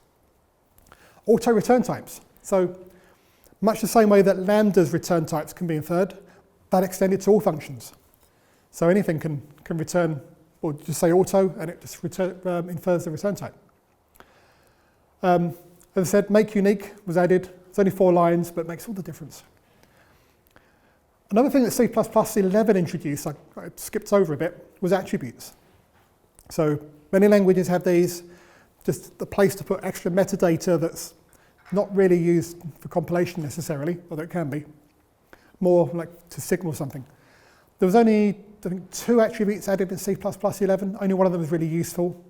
Speaker 1: Auto return types. So much the same way that Lambda's return types can be inferred, that extended to all functions. So anything can return, or just say auto, and it just infers the return type. As I said, make unique was added. It's only 4 lines, but it makes all the difference. Another thing that C++11 introduced, I skipped over a bit, was attributes. So many languages have these, just the place to put extra metadata that's not really used for compilation necessarily, although it can be, more like to signal something. There was only, I think, 2 attributes added in C++11. Only one of them was really useful.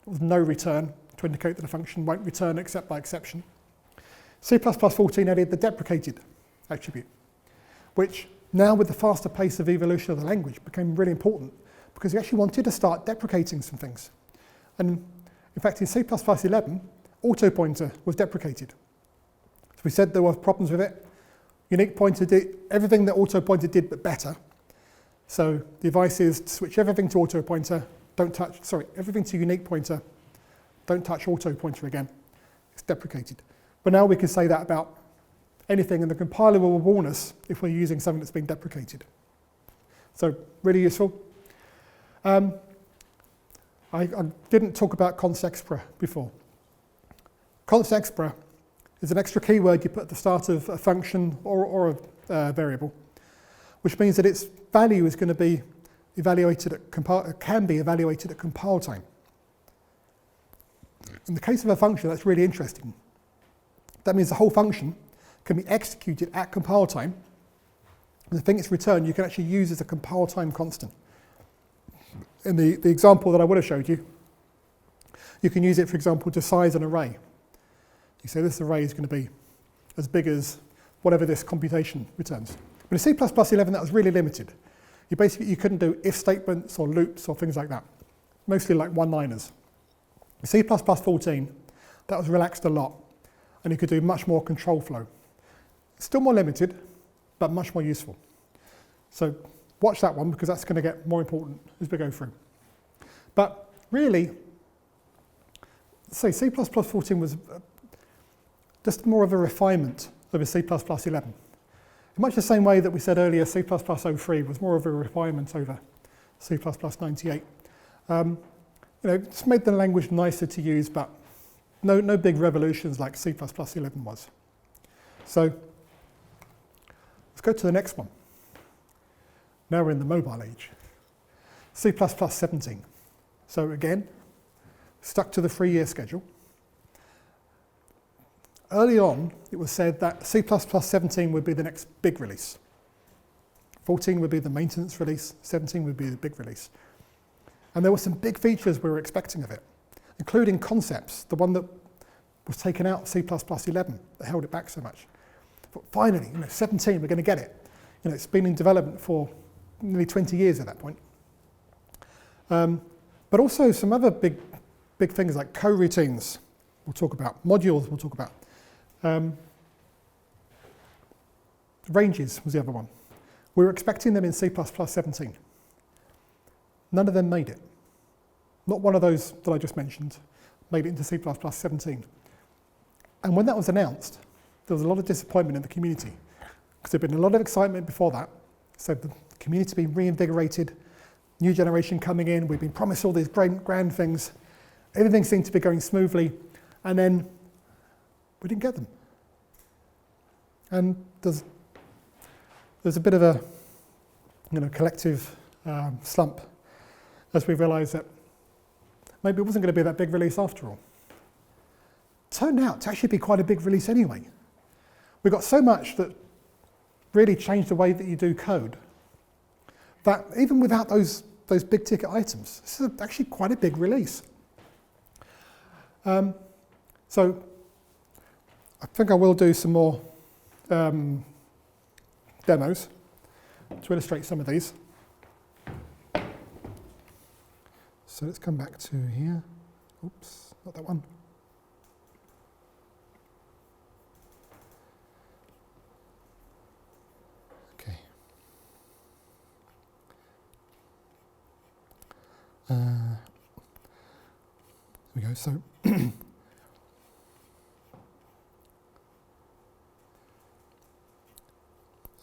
Speaker 1: It was no return, to indicate that a function won't return except by exception. C++14 added the deprecated attribute, which now with the faster pace of evolution of the language became really important because you actually wanted to start deprecating some things. And in fact, in C++11, auto pointer was deprecated. So we said there were problems with it. Unique pointer did everything that auto pointer did, but better. So the advice is to switch everything to auto pointer, everything to unique pointer, don't touch auto pointer again. It's deprecated. But now we can say that about anything, and the compiler will warn us if we're using something that's been deprecated. So really useful. I didn't talk about const_expr before. Const_expr is an extra keyword you put at the start of a function or a variable, which means that its value is going to be evaluated at can be evaluated at compile time. In the case of a function, that's really interesting. That means the whole function can be executed at compile time, and the thing it's returned you can actually use as a compile time constant. In the example that I would have showed you, you can use it, for example, to size an array. You say this array is going to be as big as whatever this computation returns. But in C++11 that was really limited. You couldn't do if statements or loops or things like that. Mostly like one-liners. In C++14 that was relaxed a lot, and you could do much more control flow. Still more limited, but much more useful. So watch that one because that's going to get more important as we go through. But really, say C++14 was just more of a refinement over C++11. In much the same way that we said earlier C++03 was more of a refinement over C++98. It's made the language nicer to use, but no big revolutions like C++11 was. So let's go to the next one. Now we're in the mobile age. C++17. So again, stuck to the 3-year schedule. Early on, it was said that C++17 would be the next big release. 14 would be the maintenance release, 17 would be the big release. And there were some big features we were expecting of it, including concepts, the one that was taken out of C++11 that held it back so much. But finally, 17, we're going to get it. It's been in development for nearly 20 years at that point. But also some other big things like coroutines we'll talk about, modules we'll talk about. Ranges was the other one. We were expecting them in C++17. None of them made it. Not one of those that I just mentioned made it into C++17. And when that was announced, there was a lot of disappointment in the community because there'd been a lot of excitement before that. So the community being reinvigorated, new generation coming in, we've been promised all these grand things. Everything seemed to be going smoothly, and then we didn't get them. And there's a bit of a collective slump as we realised that maybe it wasn't going to be that big release after all. Turned out to actually be quite a big release anyway. We got so much that really changed the way that you do code that even without those big ticket items, this is actually quite a big release. So I think I will do some more demos to illustrate some of these. So let's come back to here. Oops, not that one. Okay. we go. So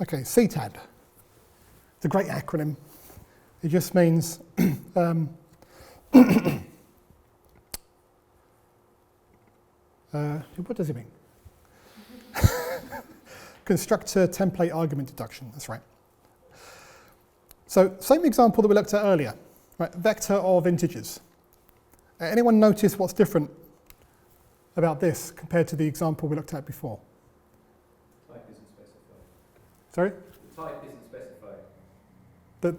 Speaker 1: okay, CTAD. It's a great acronym. It just means what does it mean? Constructor template argument deduction, that's right. So same example that we looked at earlier, right? Vector of integers. Anyone notice what's different about this compared to the example we looked at before?
Speaker 3: Type isn't specified.
Speaker 1: Sorry?
Speaker 3: The type isn't specified.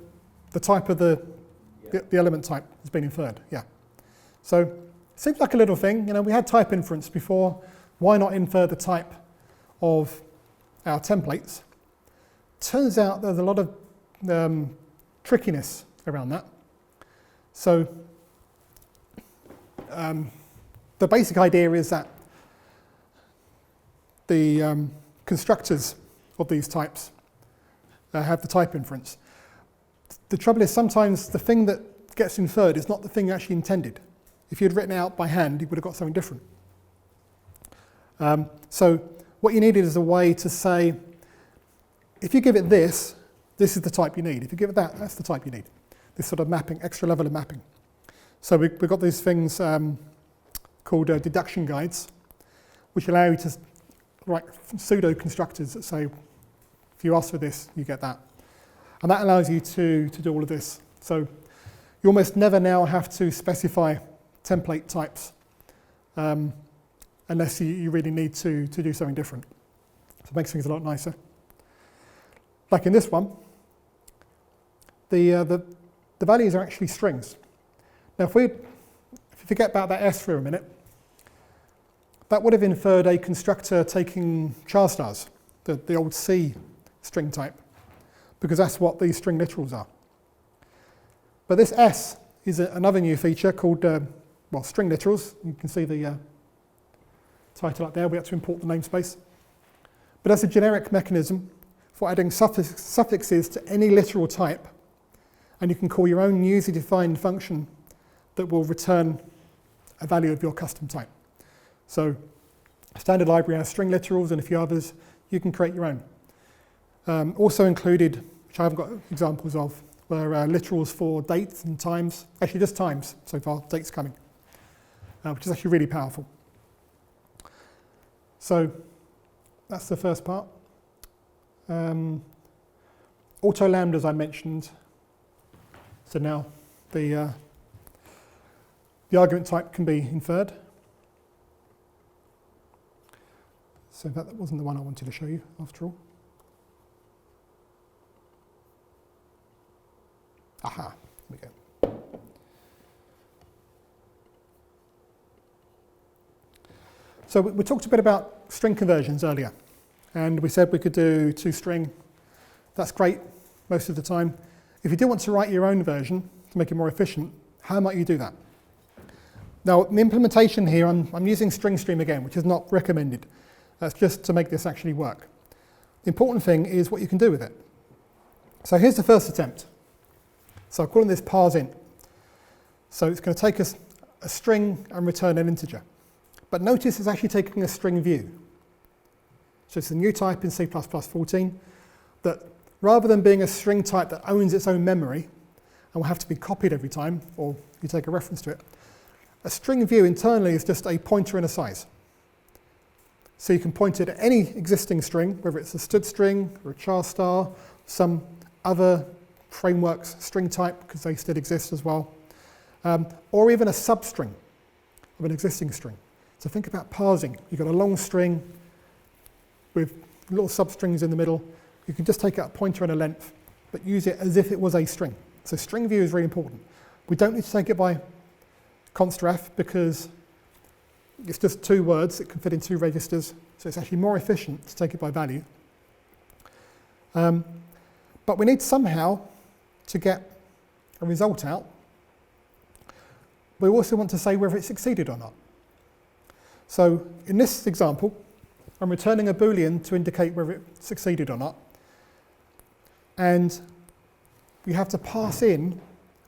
Speaker 1: The type of the element type has been inferred, yeah. So seems like a little thing, you know, we had type inference before, why not infer the type of our templates? Turns out there's a lot of trickiness around that. So the basic idea is that the constructors of these types have the type inference. The trouble is sometimes the thing that gets inferred is not the thing you actually intended. If you'd written it out by hand, you would have got something different. So what you needed is a way to say, if you give it this, this is the type you need. If you give it that, that's the type you need. This sort of mapping, extra level of mapping. So we've got these things called Deduction Guides, which allow you to write pseudo constructors that say, if you ask for this, you get that. And that allows you to do all of this. So you almost never now have to specify template types unless you really need to do something different. So it makes things a lot nicer. Like in this one, the values are actually strings. Now if you forget about that S for a minute, that would have inferred a constructor taking char stars, the old C string type, because that's what these string literals are. But this S is another new feature called, string literals. You can see the title up there. We have to import the namespace. But that's a generic mechanism for adding suffixes to any literal type, and you can call your own user-defined function that will return a value of your custom type. So a standard library has string literals and a few others. You can create your own. Also included, which I haven't got examples of, were literals for dates and times. Actually, just times so far, dates coming, which is actually really powerful. So that's the first part. Auto lambdas I mentioned. So now the argument type can be inferred. So that wasn't the one I wanted to show you after all. Aha, here we go. So we talked a bit about string conversions earlier, and we said we could do toString. That's great most of the time. If you do want to write your own version to make it more efficient, how might you do that? Now, in the implementation here, I'm using string stream again, which is not recommended. That's just to make this actually work. The important thing is what you can do with it. So here's the first attempt. So I'm calling this parseInt. So it's going to take us a string and return an integer. But notice it's actually taking a string view. So it's a new type in C++14 that rather than being a string type that owns its own memory and will have to be copied every time, or you take a reference to it, a string view internally is just a pointer and a size. So you can point it at any existing string, whether it's a std string or a char star, some other frameworks string type, because they still exist as well, or even a substring of an existing string. So think about parsing. You've got a long string with little substrings in the middle. You can just take out a pointer and a length, but use it as if it was a string. So string view is really important. We don't need to take it by constref because it's just 2 words. It can fit in 2 registers, so it's actually more efficient to take it by value. But we need somehow to get a result out. We also want to say whether it succeeded or not. So in this example, I'm returning a Boolean to indicate whether it succeeded or not. And we have to pass in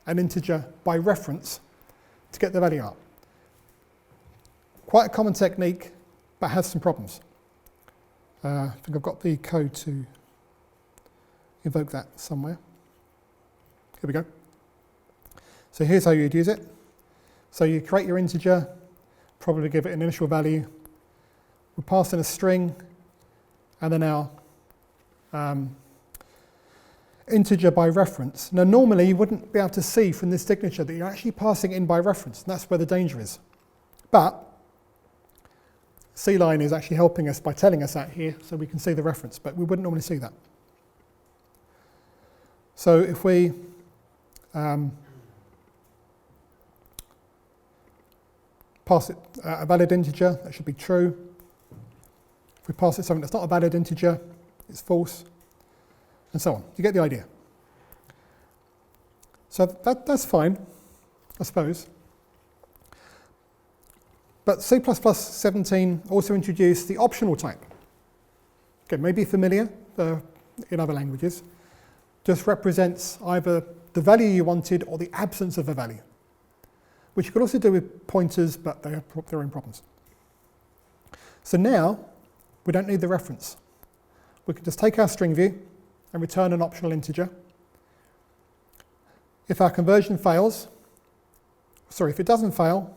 Speaker 1: an integer by reference to get the value out. Quite a common technique, but has some problems. I think I've got the code to invoke that somewhere. Here we go. So here's how you'd use it. So you create your integer, probably give it an initial value. We'll pass in a string, and then our integer by reference. Now normally you wouldn't be able to see from this signature that you're actually passing in by reference, and that's where the danger is. But C-line is actually helping us by telling us that here, so we can see the reference, but we wouldn't normally see that. So if we pass it a valid integer, that should be true. If we pass it something that's not a valid integer, it's false, and so on. You get the idea. So that's fine, I suppose. But C++ 17 also introduced the optional type. Okay, maybe familiar in other languages. Just represents either the value you wanted or the absence of a value, which you could also do with pointers, but they have their own problems. So now, we don't need the reference. We can just take our string view and return an optional integer. If our conversion fails, if it doesn't fail,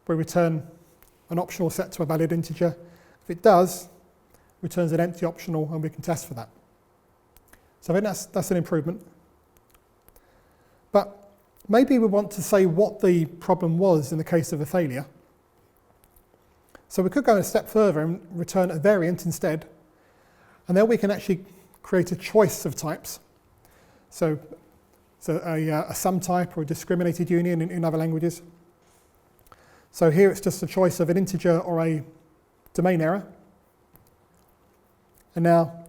Speaker 1: we return an optional set to a valid integer. If it does, returns an empty optional, and we can test for that. So I think that's an improvement. But maybe we want to say what the problem was in the case of a failure. So we could go a step further and return a variant instead, and then we can actually create a choice of types. So a sum type or a discriminated union in other languages. So here it's just a choice of an integer or a domain error. And now,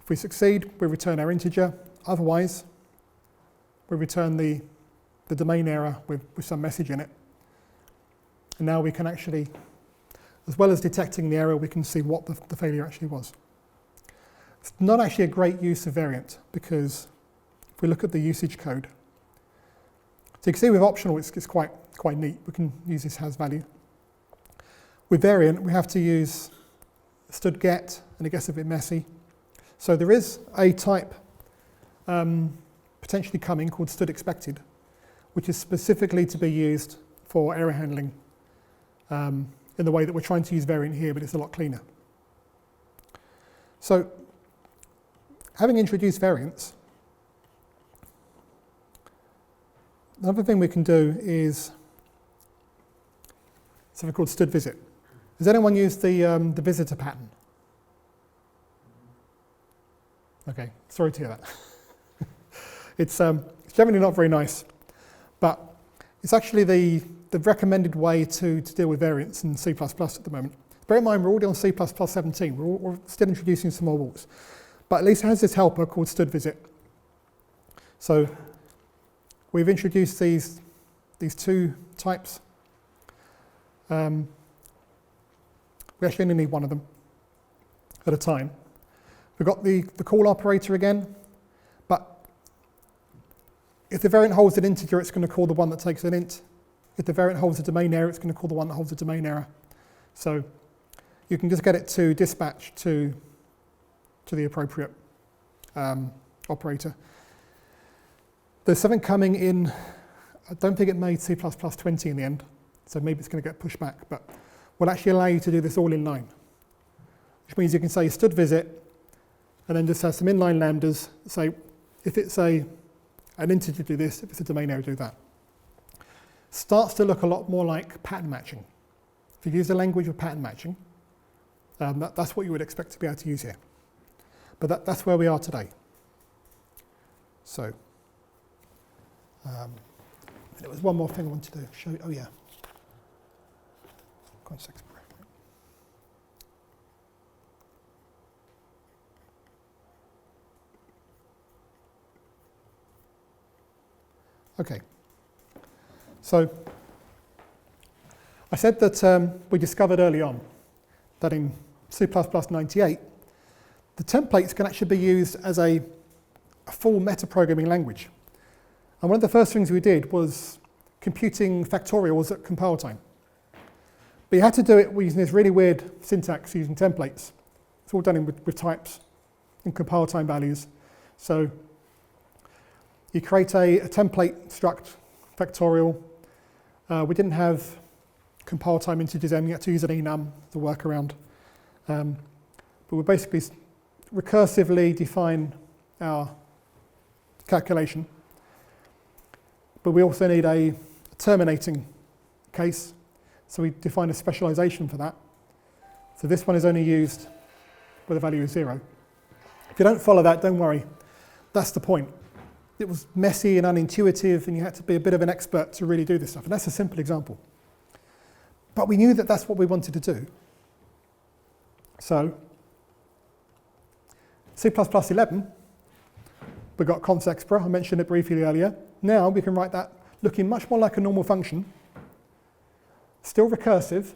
Speaker 1: if we succeed, we return our integer. Otherwise, we return the domain error with some message in it. And now we can actually, as well as detecting the error, we can see what the failure actually was. It's not actually a great use of variant, because if we look at the usage code, so you can see with optional it's quite neat. We can use this has value. With variant, we have to use std get, and it gets a bit messy. So there is a type potentially coming called std expected, which is specifically to be used for error handling in the way that we're trying to use variant here, but it's a lot cleaner. So having introduced variants, another thing we can do is something called std visit. Has anyone used the visitor pattern? Okay, sorry to hear that. It's generally not very nice, but it's actually the recommended way to deal with variants in C++ at the moment. Bear in mind, we're already on C++ 17. We're still introducing some more warts, but at least it has this helper called std visit. So we've introduced these two types. We actually only need one of them at a time. We've got the call operator again, but if the variant holds an integer, it's going to call the one that takes an int. If the variant holds a domain error, it's going to call the one that holds a domain error. So you can just get it to dispatch to the appropriate operator. There's something coming in, I don't think it made C++ 20 in the end, so maybe it's going to get pushed back, but will actually allow you to do this all in line, which means you can say std visit, and then just have some inline lambdas, say if it's an integer, do this, if it's a domain error, do that. Starts to look a lot more like pattern matching. If you use a language with pattern matching, that's what you would expect to be able to use here. But that's where we are today. So, there was one more thing I wanted to show you. Oh yeah. Okay. So I said that we discovered early on that in C++ 98, the templates can actually be used as a full metaprogramming language. And one of the first things we did was computing factorials at compile time. But you had to do it using this really weird syntax using templates. It's all done with types and compile time values. So you create a template struct factorial. We didn't have compile time integers and you had to use an enum to work around. But we basically recursively define our calculation. But we also need a terminating case. So we define a specialization for that. So this one is only used where the value is 0. If you don't follow that, don't worry. That's the point. It was messy and unintuitive, and you had to be a bit of an expert to really do this stuff. And that's a simple example. But we knew that that's what we wanted to do. So C++ 11, we got const_expr. I mentioned it briefly earlier. Now we can write that looking much more like a normal function. Still recursive,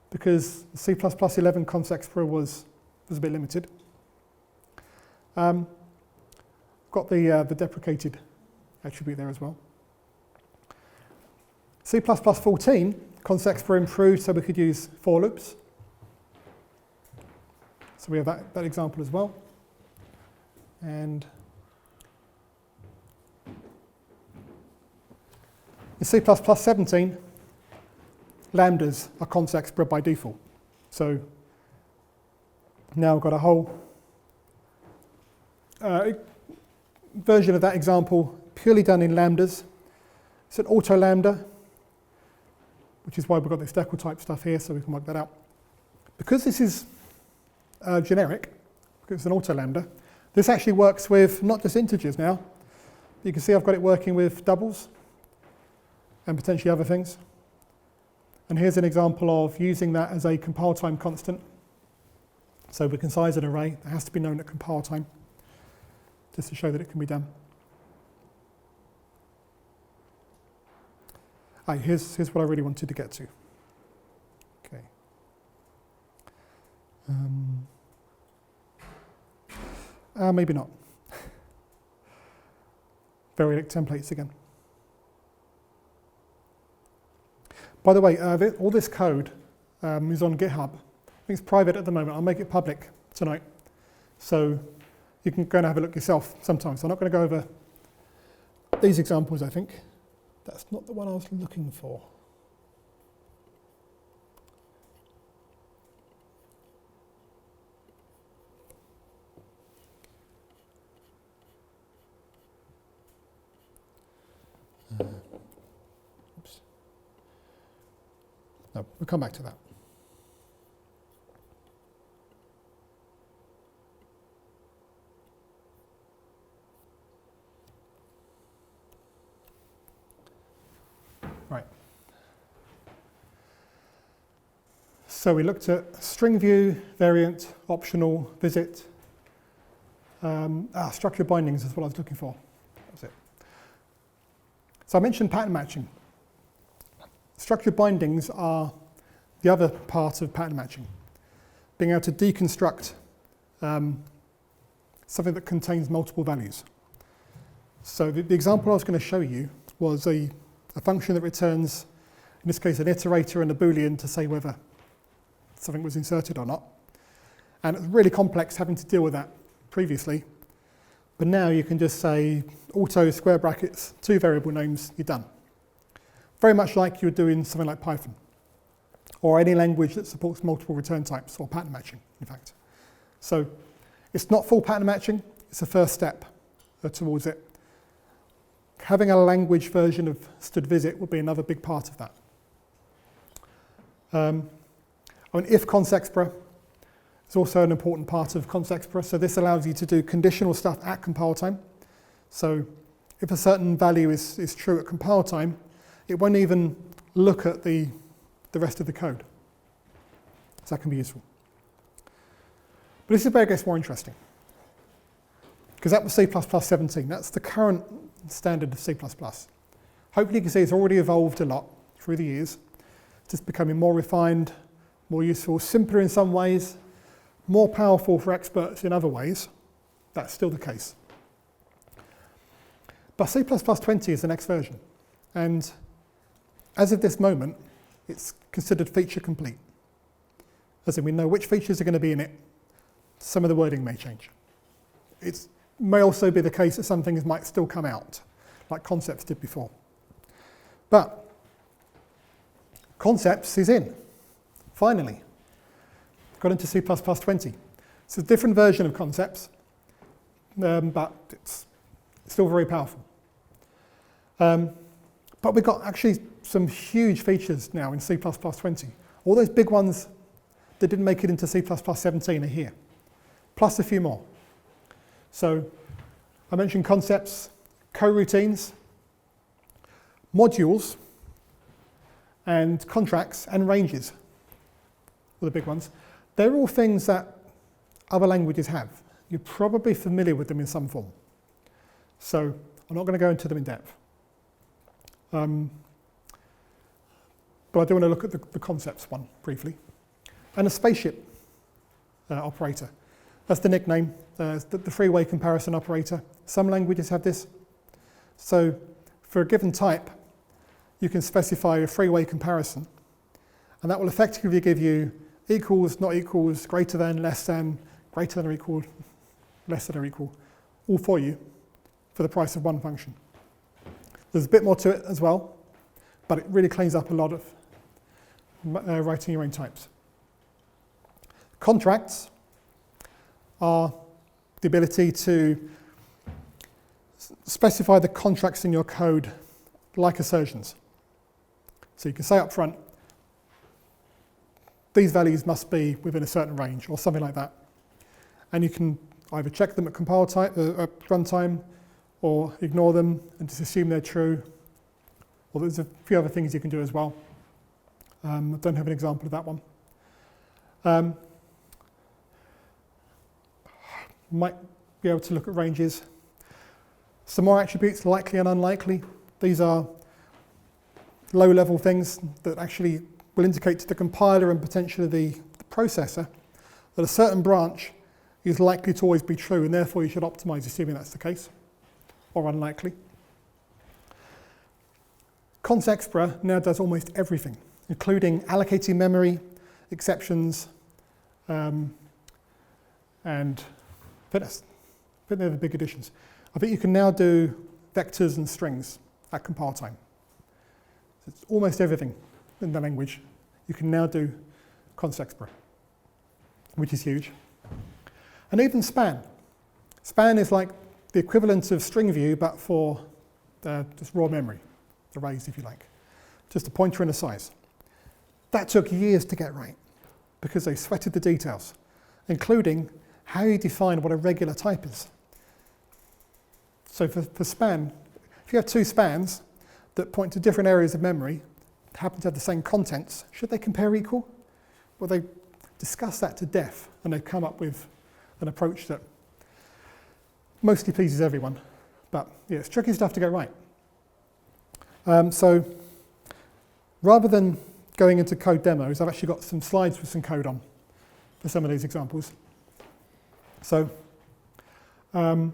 Speaker 1: because C++ 11 const_expr was a bit limited. Got the deprecated attribute there as well. C++ 14, const_expr improved so we could use for loops. So we have that example as well. And in C++ 17, lambdas are const_expr by default. So now we've got a whole version of that example purely done in lambdas. It's an auto lambda, which is why we've got this decal type stuff here, so we can work that out. Because this is generic, because it's an auto lambda, this actually works with not just integers now. You can see I've got it working with doubles and potentially other things. And here's an example of using that as a compile time constant. So we can size an array that has to be known at compile time, just to show that it can be done. Here's what I really wanted to get to. Okay. Maybe not. Variant templates again. By the way, all this code is on GitHub. I think it's private at the moment. I'll make it public tonight. So you can go and have a look yourself sometimes. I'm not going to go over these examples, I think. That's not the one I was looking for. Oops. No, we'll come back to that. Right. So we looked at string view, variant, optional, visit. Structured bindings is what I was looking for. That was it. So I mentioned pattern matching. Structured bindings are the other part of pattern matching. Being able to deconstruct something that contains multiple values. So the example I was going to show you was a function that returns, in this case, an iterator and a Boolean to say whether something was inserted or not. And it was really complex having to deal with that previously. But now you can just say auto square brackets, 2 variable names, you're done. Very much like you would do in something like Python, or any language that supports multiple return types, or pattern matching, in fact. So it's not full pattern matching, it's a first step towards it. Having a language version of std_visit would be another big part of that. If const_expr is also an important part of const_expr, so this allows you to do conditional stuff at compile time. So if a certain value is true at compile time, it won't even look at the rest of the code. So that can be useful. But this is where it gets more interesting. Because that was C++ 17. That's the current standard of C++. Hopefully you can see it's already evolved a lot through the years. It's just becoming more refined, more useful, simpler in some ways, more powerful for experts in other ways. That's still the case. But C++ 20 is the next version. And as of this moment, it's considered feature complete. As in, we know which features are going to be in it. Some of the wording may change. It may also be the case that some things might still come out, like concepts did before. But concepts is in, finally. Got into C++ 20. It's a different version of concepts, but it's still very powerful. But we've got actually some huge features now in C++ 20. All those big ones that didn't make it into C++ 17 are here, plus a few more. So I mentioned concepts, coroutines, modules, and contracts and ranges were the big ones. They're all things that other languages have. You're probably familiar with them in some form. So I'm not going to go into them in depth. But I do want to look at the concepts one briefly. And a spaceship operator. That's the nickname, the Freeway comparison operator. Some languages have this. So for a given type, you can specify a Freeway comparison. And that will effectively give you equals, not equals, greater than, less than, greater than or equal, less than or equal, all for you for the price of one function. There's a bit more to it as well, but it really cleans up a lot of writing your own types. Contracts are the ability to specify the contracts in your code like assertions. So you can say up front, these values must be within a certain range or something like that. And you can either check them at compile time, runtime, or ignore them and just assume they're true. Well, there's a few other things you can do as well. I don't have an example of that one. Might be able to look at ranges. Some more attributes, likely and unlikely. These are low-level things that actually will indicate to the compiler and potentially the processor that a certain branch is likely to always be true, and therefore you should optimize assuming that's the case, or unlikely. Const.expr now does almost everything, including allocating memory, exceptions, and I think they're the big additions. I think you can now do vectors and strings at compile time. So it's almost everything in the language. You can now do const.expr, which is huge. And even span. Span is like the equivalent of string view, but for just raw memory, arrays if you like. Just a pointer and a size. That took years to get right because they sweated the details, including how you define what a regular type is. So for span, if you have two spans that point to different areas of memory, happen to have the same contents, should they compare equal? Well, they discuss that to death, and they've come up with an approach that mostly pleases everyone. But yeah, it's tricky stuff to get right. So rather than going into code demos, I've actually got some slides with some code on for some of these examples. So, so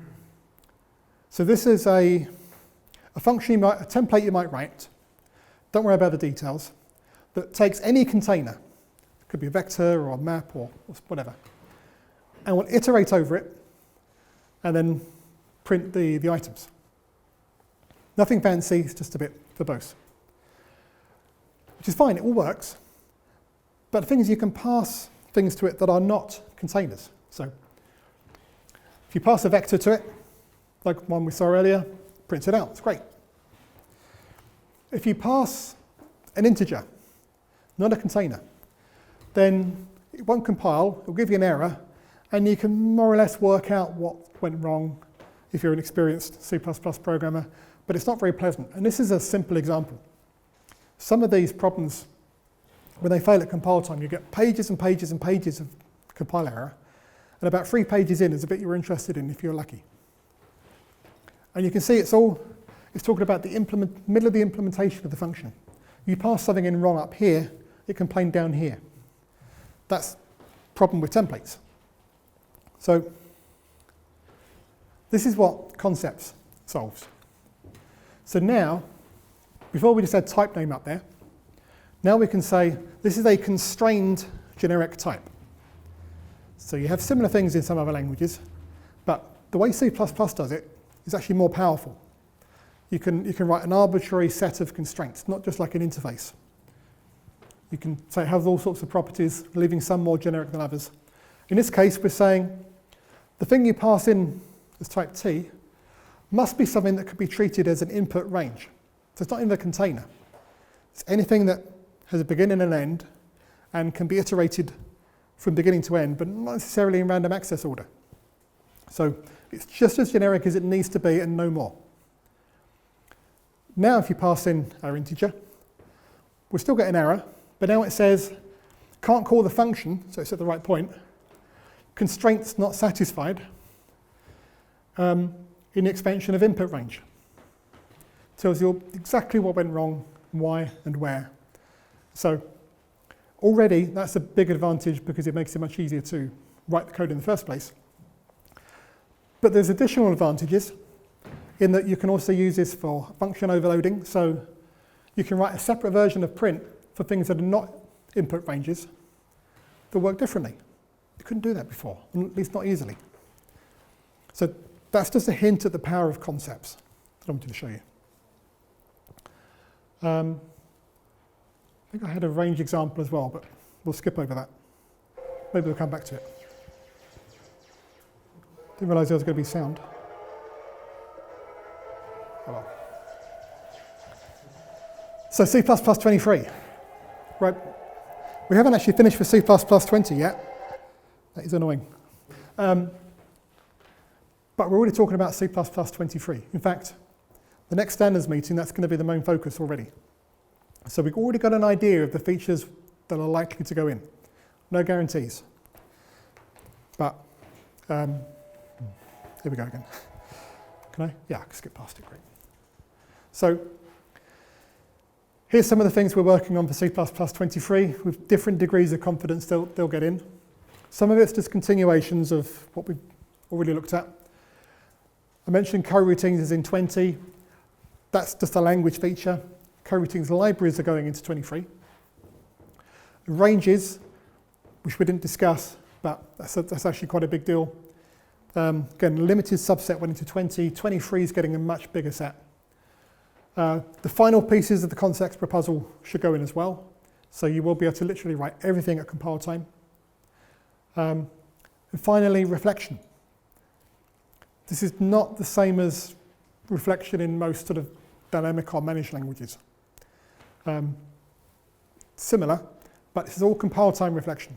Speaker 1: this is a function, a template you might write. Don't worry about the details. That takes any container, it could be a vector or a map or whatever, and will iterate over it and then print the items. Nothing fancy, it's just a bit verbose. Which is fine, it all works. But the thing is, you can pass things to it that are not containers. So if you pass a vector to it, like one we saw earlier, prints it out, it's great. If you pass an integer, not a container, then it won't compile, it'll give you an error, and you can more or less work out what went wrong if you're an experienced C++ programmer, but it's not very pleasant. And this is a simple example. Some of these problems, when they fail at compile time, you get pages and pages and pages of compile error, and about 3 pages in is a bit you're interested in if you're lucky. And you can see it's talking about the middle of the implementation of the function. You pass something in wrong up here, it can plane down here. That's the problem with templates. So this is what concepts solves. So now, before we just had type name up there, Now we can say this is a constrained generic type. So you have similar things in some other languages, but the way C++ does it is actually more powerful. You can write an arbitrary set of constraints, not just like an interface. You can say it has all sorts of properties, leaving some more generic than others. In this case, we're saying the thing you pass in as type T must be something that could be treated as an input range. So it's not in the container. It's anything that has a beginning and an end and can be iterated from beginning to end, but not necessarily in random access order. So it's just as generic as it needs to be and no more. Now if you pass in our integer, we'll still get an error, but now it says can't call the function, so it's at the right point, constraints not satisfied in the expansion of input range. Tells you exactly what went wrong, why and where. So already that's a big advantage because it makes it much easier to write the code in the first place. But there's additional advantages in that you can also use this for function overloading. So you can write a separate version of print for things that are not input ranges that work differently. You couldn't do that before, at least not easily. So that's just a hint at the power of concepts that I wanted to show you. I think I had a range example as well, but we'll skip over that. Maybe we'll come back to it. Didn't realise there was going to be sound. Oh well. So C++ 23. Right. We haven't actually finished with C++ 20 yet. That is annoying. But we're already talking about C++ 23. In fact, the next standards meeting, that's going to be the main focus already. So we've already got an idea of the features that are likely to go in. No guarantees. But here we go again. Can I? Yeah, I can skip past it, great. So here's some of the things we're working on for C++ 23 with different degrees of confidence they'll get in. Some of it's just continuations of what we've already looked at. I mentioned coroutines is in 20. That's just a language feature. Coroutines libraries are going into 23. Ranges, which we didn't discuss, but that's actually quite a big deal. Again, limited subset went into 20. 23 is getting a much bigger set. The final pieces of the context per puzzle should go in as well. So you will be able to literally write everything at compile time. And finally, reflection. This is not the same as reflection in most sort of dynamic or managed languages. Similar, but this is all compile time reflection.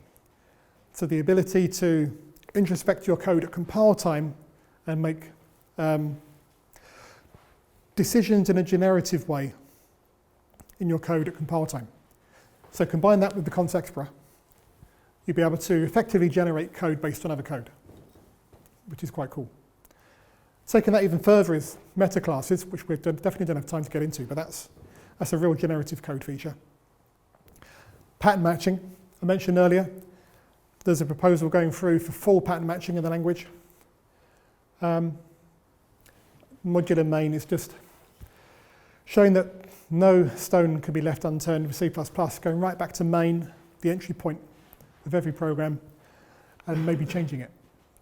Speaker 1: So the ability to introspect your code at compile time and make decisions in a generative way in your code at compile time. So combine that with the constexpr, you'll be able to effectively generate code based on other code, which is quite cool. Taking that even further is meta classes, which we definitely don't have time to get into, but that's a real generative code feature. Pattern matching, I mentioned earlier, there's a proposal going through for full pattern matching in the language. Modular main is just showing that no stone can be left unturned with C++, going right back to main, the entry point of every program, and maybe changing it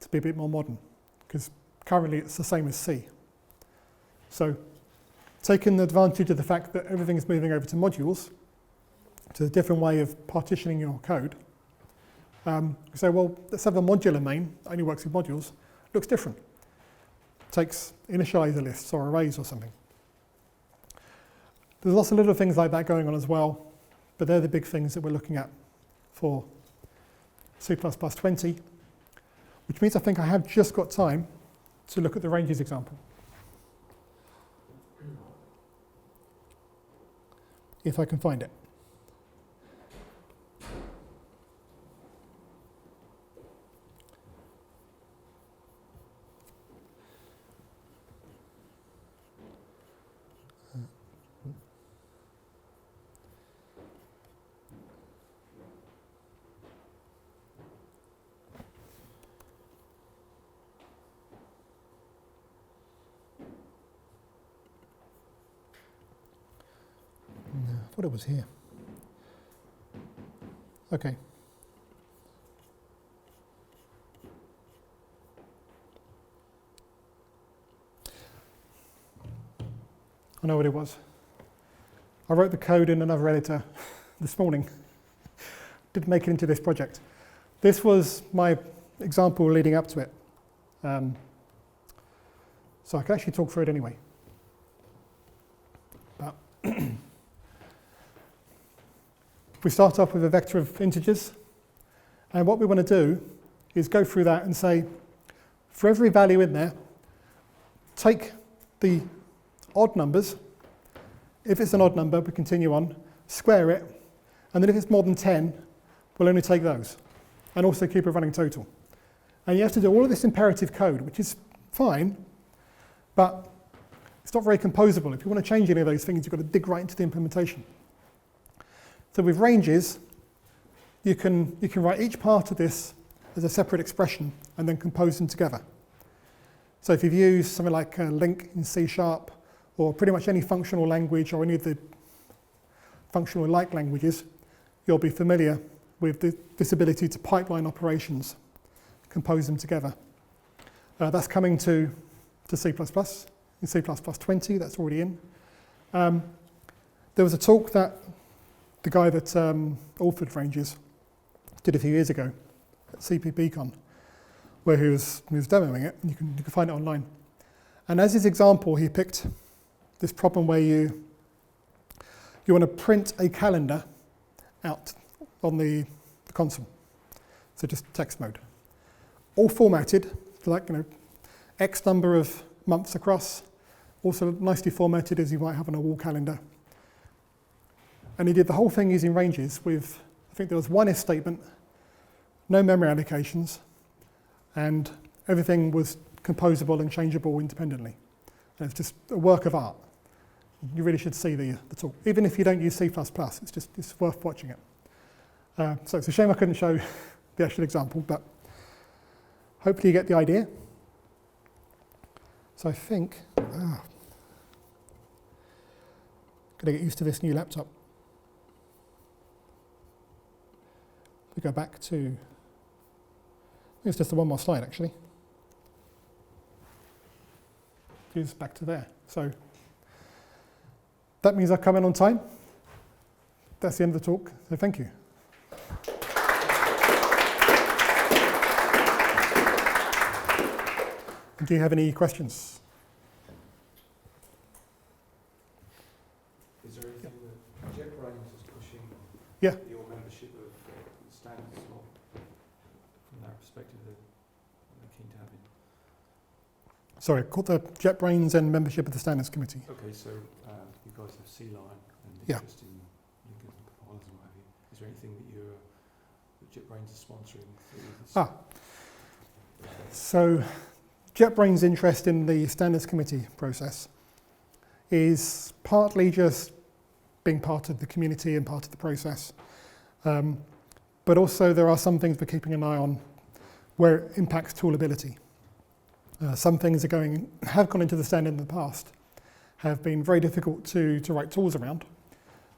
Speaker 1: to be a bit more modern, because currently it's the same as C. So taking advantage of the fact that everything is moving over to modules, to a different way of partitioning your code, so well, let's have a modular main, that only works with modules, looks different. Takes initializer lists or arrays or something. There's lots of little things like that going on as well, but they're the big things that we're looking at for C++ 20, which means I think I have just got time to look at the ranges example. If I can find it. I thought it was here. Okay. I know what it was. I wrote the code in another editor this morning. Didn't make it into this project. This was my example leading up to it. So I can actually talk through it anyway. But we start off with a vector of integers. And what we want to do is go through that and say, for every value in there, take the odd numbers. If it's an odd number, we continue on, square it, and then if it's more than 10, we'll only take those, and also keep a running total. And you have to do all of this imperative code, which is fine, but it's not very composable. If you want to change any of those things, you've got to dig right into the implementation. So with ranges, you can write each part of this as a separate expression and then compose them together. So if you've used something like link in C#, or pretty much any functional language or any of the functional-like languages, you'll be familiar with this ability to pipeline operations, compose them together. That's coming to C++. In C++ 20, that's already in. There was a talk that the guy that authored ranges did a few years ago at CPPCon, where he was demoing it, and you can find it online. And as his example, he picked this problem where you want to print a calendar out on the console. So just text mode. All formatted, like X number of months across, also nicely formatted as you might have on a wall calendar. And he did the whole thing using ranges with, I think there was one if statement, no memory allocations, and everything was composable and changeable independently. And it's just a work of art. You really should see the talk. Even if you don't use C++, it's worth watching it. So it's a shame I couldn't show the actual example, but hopefully you get the idea. So I think, gotta get used to this new laptop. We go back to, I think it's just the one more slide actually. It's back to there. So that means I've come in on time. That's the end of the talk, so thank you. Do you have any questions?
Speaker 2: Is there anything that JetBrains is pushing your membership of standards as well? From that perspective, they're keen to have it.
Speaker 1: Sorry, called the JetBrains and membership of the Standards Committee.
Speaker 2: Okay, so you guys have C-line and
Speaker 1: Yeah.
Speaker 2: interest in linkers and compilers and what have you. Is there anything that JetBrains is sponsoring through this?
Speaker 1: So JetBrains' interest in the Standards Committee process is partly just being part of the community and part of the process. But also there are some things we're keeping an eye on where it impacts toolability. Some things have gone into the standard in the past, have been very difficult to write tools around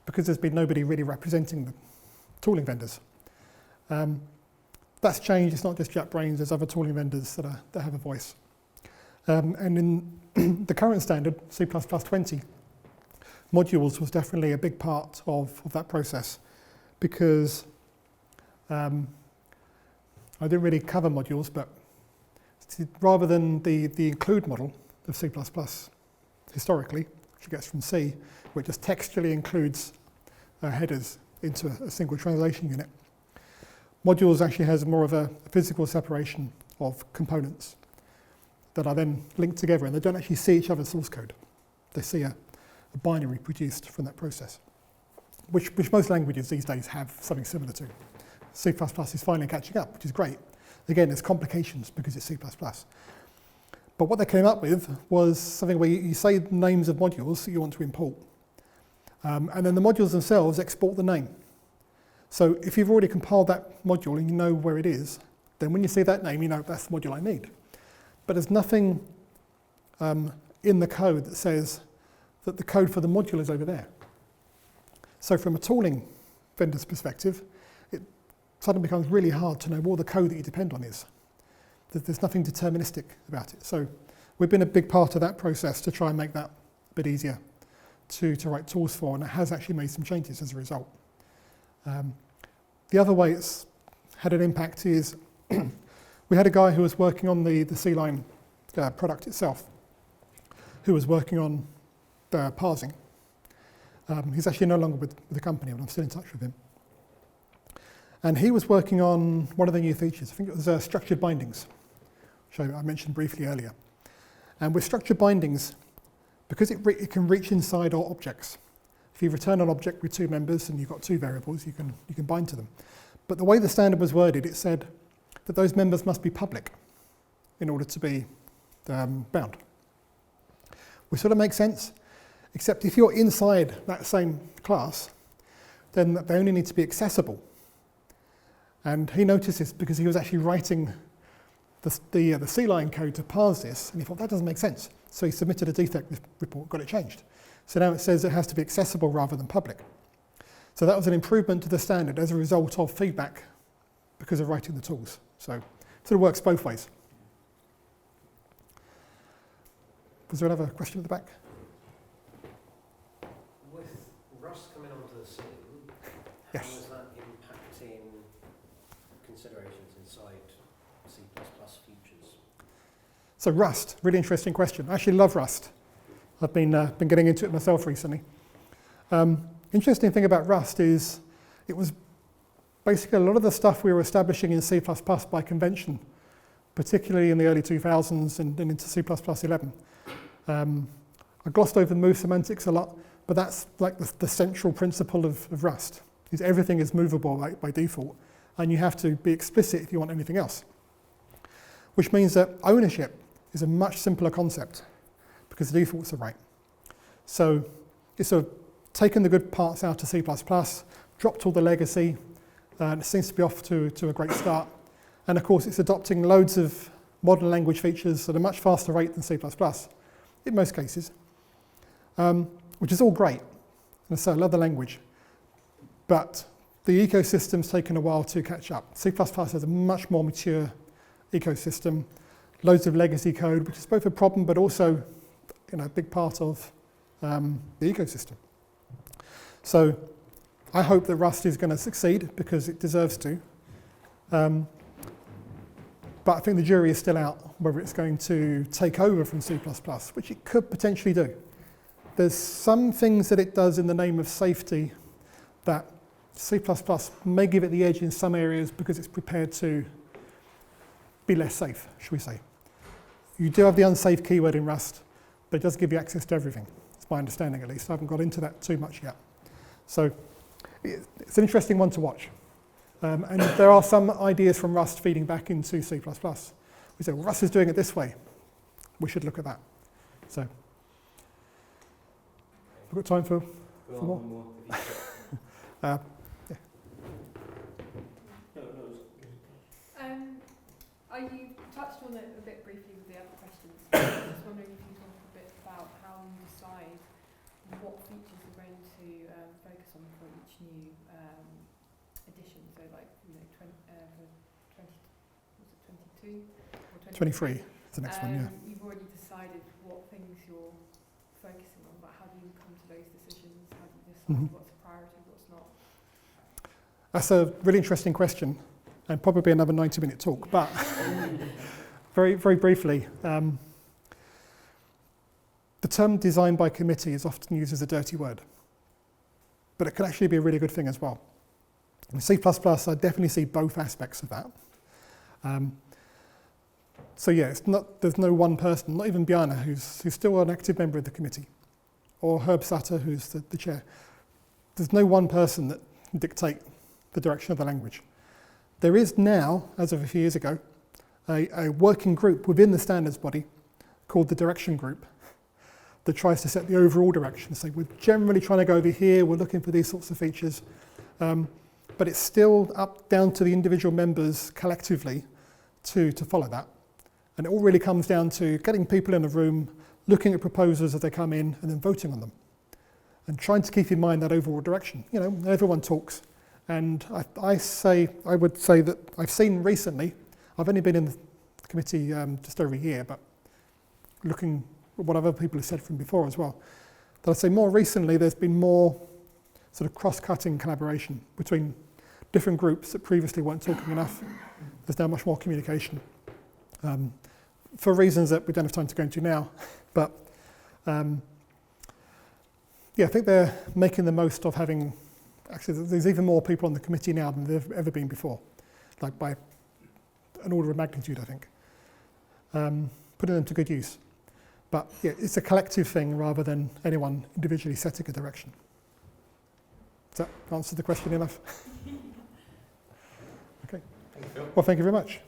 Speaker 1: because there's been nobody really representing the tooling vendors. That's changed. It's not just JetBrains, there's other tooling vendors that have a voice. And in the current standard, C++ 20, modules was definitely a big part of that process because I didn't really cover modules, but rather than the include model of C++ historically, which it gets from C, where it just textually includes headers into a single translation unit, modules actually has more of a physical separation of components that are then linked together, and they don't actually see each other's source code. They see a binary produced from that process, which most languages these days have something similar to. C++ is finally catching up, which is great. Again, there's complications because it's C++. But what they came up with was something where you say names of modules that you want to import, and then the modules themselves export the name. So if you've already compiled that module and you know where it is, then when you see that name, you know that's the module I need. But there's nothing in the code that says that the code for the module is over there. So from a tooling vendor's perspective, suddenly becomes really hard to know what the code that you depend on is. There's nothing deterministic about it. So we've been a big part of that process to try and make that a bit easier to write tools for, and it has actually made some changes as a result. The other way it's had an impact is we had a guy who was working on the C-line product itself, who was working on the parsing. He's actually no longer with the company, but I'm still in touch with him. And he was working on one of the new features. I think it was structured bindings, which I mentioned briefly earlier. And with structured bindings, because it can reach inside our objects, if you return an object with two members and you've got two variables, you can bind to them. But the way the standard was worded, it said that those members must be public in order to be bound. Which sort of makes sense, except if you're inside that same class, then they only need to be accessible. And he noticed this because he was actually writing the C-line code to parse this, and he thought that doesn't make sense. So he submitted a defect report, got it changed. So now it says it has to be accessible rather than public. So that was an improvement to the standard as a result of feedback because of writing the tools. So it sort of works both ways. Was there another question at the back?
Speaker 5: With Rust coming onto the scene,
Speaker 1: Yes.
Speaker 5: how is that impacting considerations inside C++ features?
Speaker 1: So Rust, really interesting question. I actually love Rust. I've been getting into it myself recently. Interesting thing about Rust is it was basically a lot of the stuff we were establishing in C++ by convention, particularly in the early 2000s and into C++ 11. I glossed over move semantics a lot, but that's like the central principle of Rust, is everything is movable by default, and you have to be explicit if you want anything else. Which means that ownership is a much simpler concept because the defaults are right. So it's sort of taken the good parts out of C++, dropped all the legacy, and it seems to be off to a great start. And of course, it's adopting loads of modern language features at a much faster rate than C++, in most cases, which is all great. And so I love the language. But the ecosystem's taken a while to catch up. C++ has a much more mature ecosystem, loads of legacy code, which is both a problem but also a big part of the ecosystem. So I hope that Rust is going to succeed because it deserves to. But I think the jury is still out whether it's going to take over from C++, which it could potentially do. There's some things that it does in the name of safety that C++ may give it the edge in some areas because it's prepared to be less safe, should we say. You do have the unsafe keyword in Rust, but it does give you access to everything. It's my understanding at least. I haven't got into that too much yet. So it's an interesting one to watch. And there are some ideas from Rust feeding back into C++. We say, well, Rust is doing it this way. We should look at that. So, we've got time for more? Yeah.
Speaker 6: You touched on it a bit briefly with the other questions. I was just wondering if you could talk a bit about how you decide what features you're going to focus on for each new edition. So, like, for 22 or
Speaker 1: 23 is the next one, yeah.
Speaker 6: You've already decided what things you're focusing on, but how do you come to those decisions? How do you decide what's a priority, what's not?
Speaker 1: That's a really interesting question, and probably another 90-minute talk, but very, very briefly, the term design by committee is often used as a dirty word, but it can actually be a really good thing as well. In C++, I definitely see both aspects of that. So yeah, there's no one person, not even Bjarne, who's still an active member of the committee, or Herb Sutter, who's the chair. There's no one person that can dictate the direction of the language. There is now, as of a few years ago, a working group within the standards body called the Deduction Group that tries to set the overall direction. So we're generally trying to go over here, we're looking for these sorts of features, but it's still up down to the individual members collectively to follow that. And it all really comes down to getting people in a room, looking at proposals as they come in, and then voting on them. And trying to keep in mind that overall direction. Everyone talks, And I would say that I've seen recently, I've only been in the committee just over a year, but looking at what other people have said from before as well, that I'd say more recently there's been more sort of cross-cutting collaboration between different groups that previously weren't talking enough. There's now much more communication. For reasons that we don't have time to go into now, but yeah, I think they're making the most of having, actually there's even more people on the committee now than there've ever been before, like by an order of magnitude, I think. Putting them to good use. But yeah, it's a collective thing rather than anyone individually setting a direction. Does that answer the question enough? Okay.
Speaker 4: Thank you, Phil.
Speaker 1: Well, thank you very much.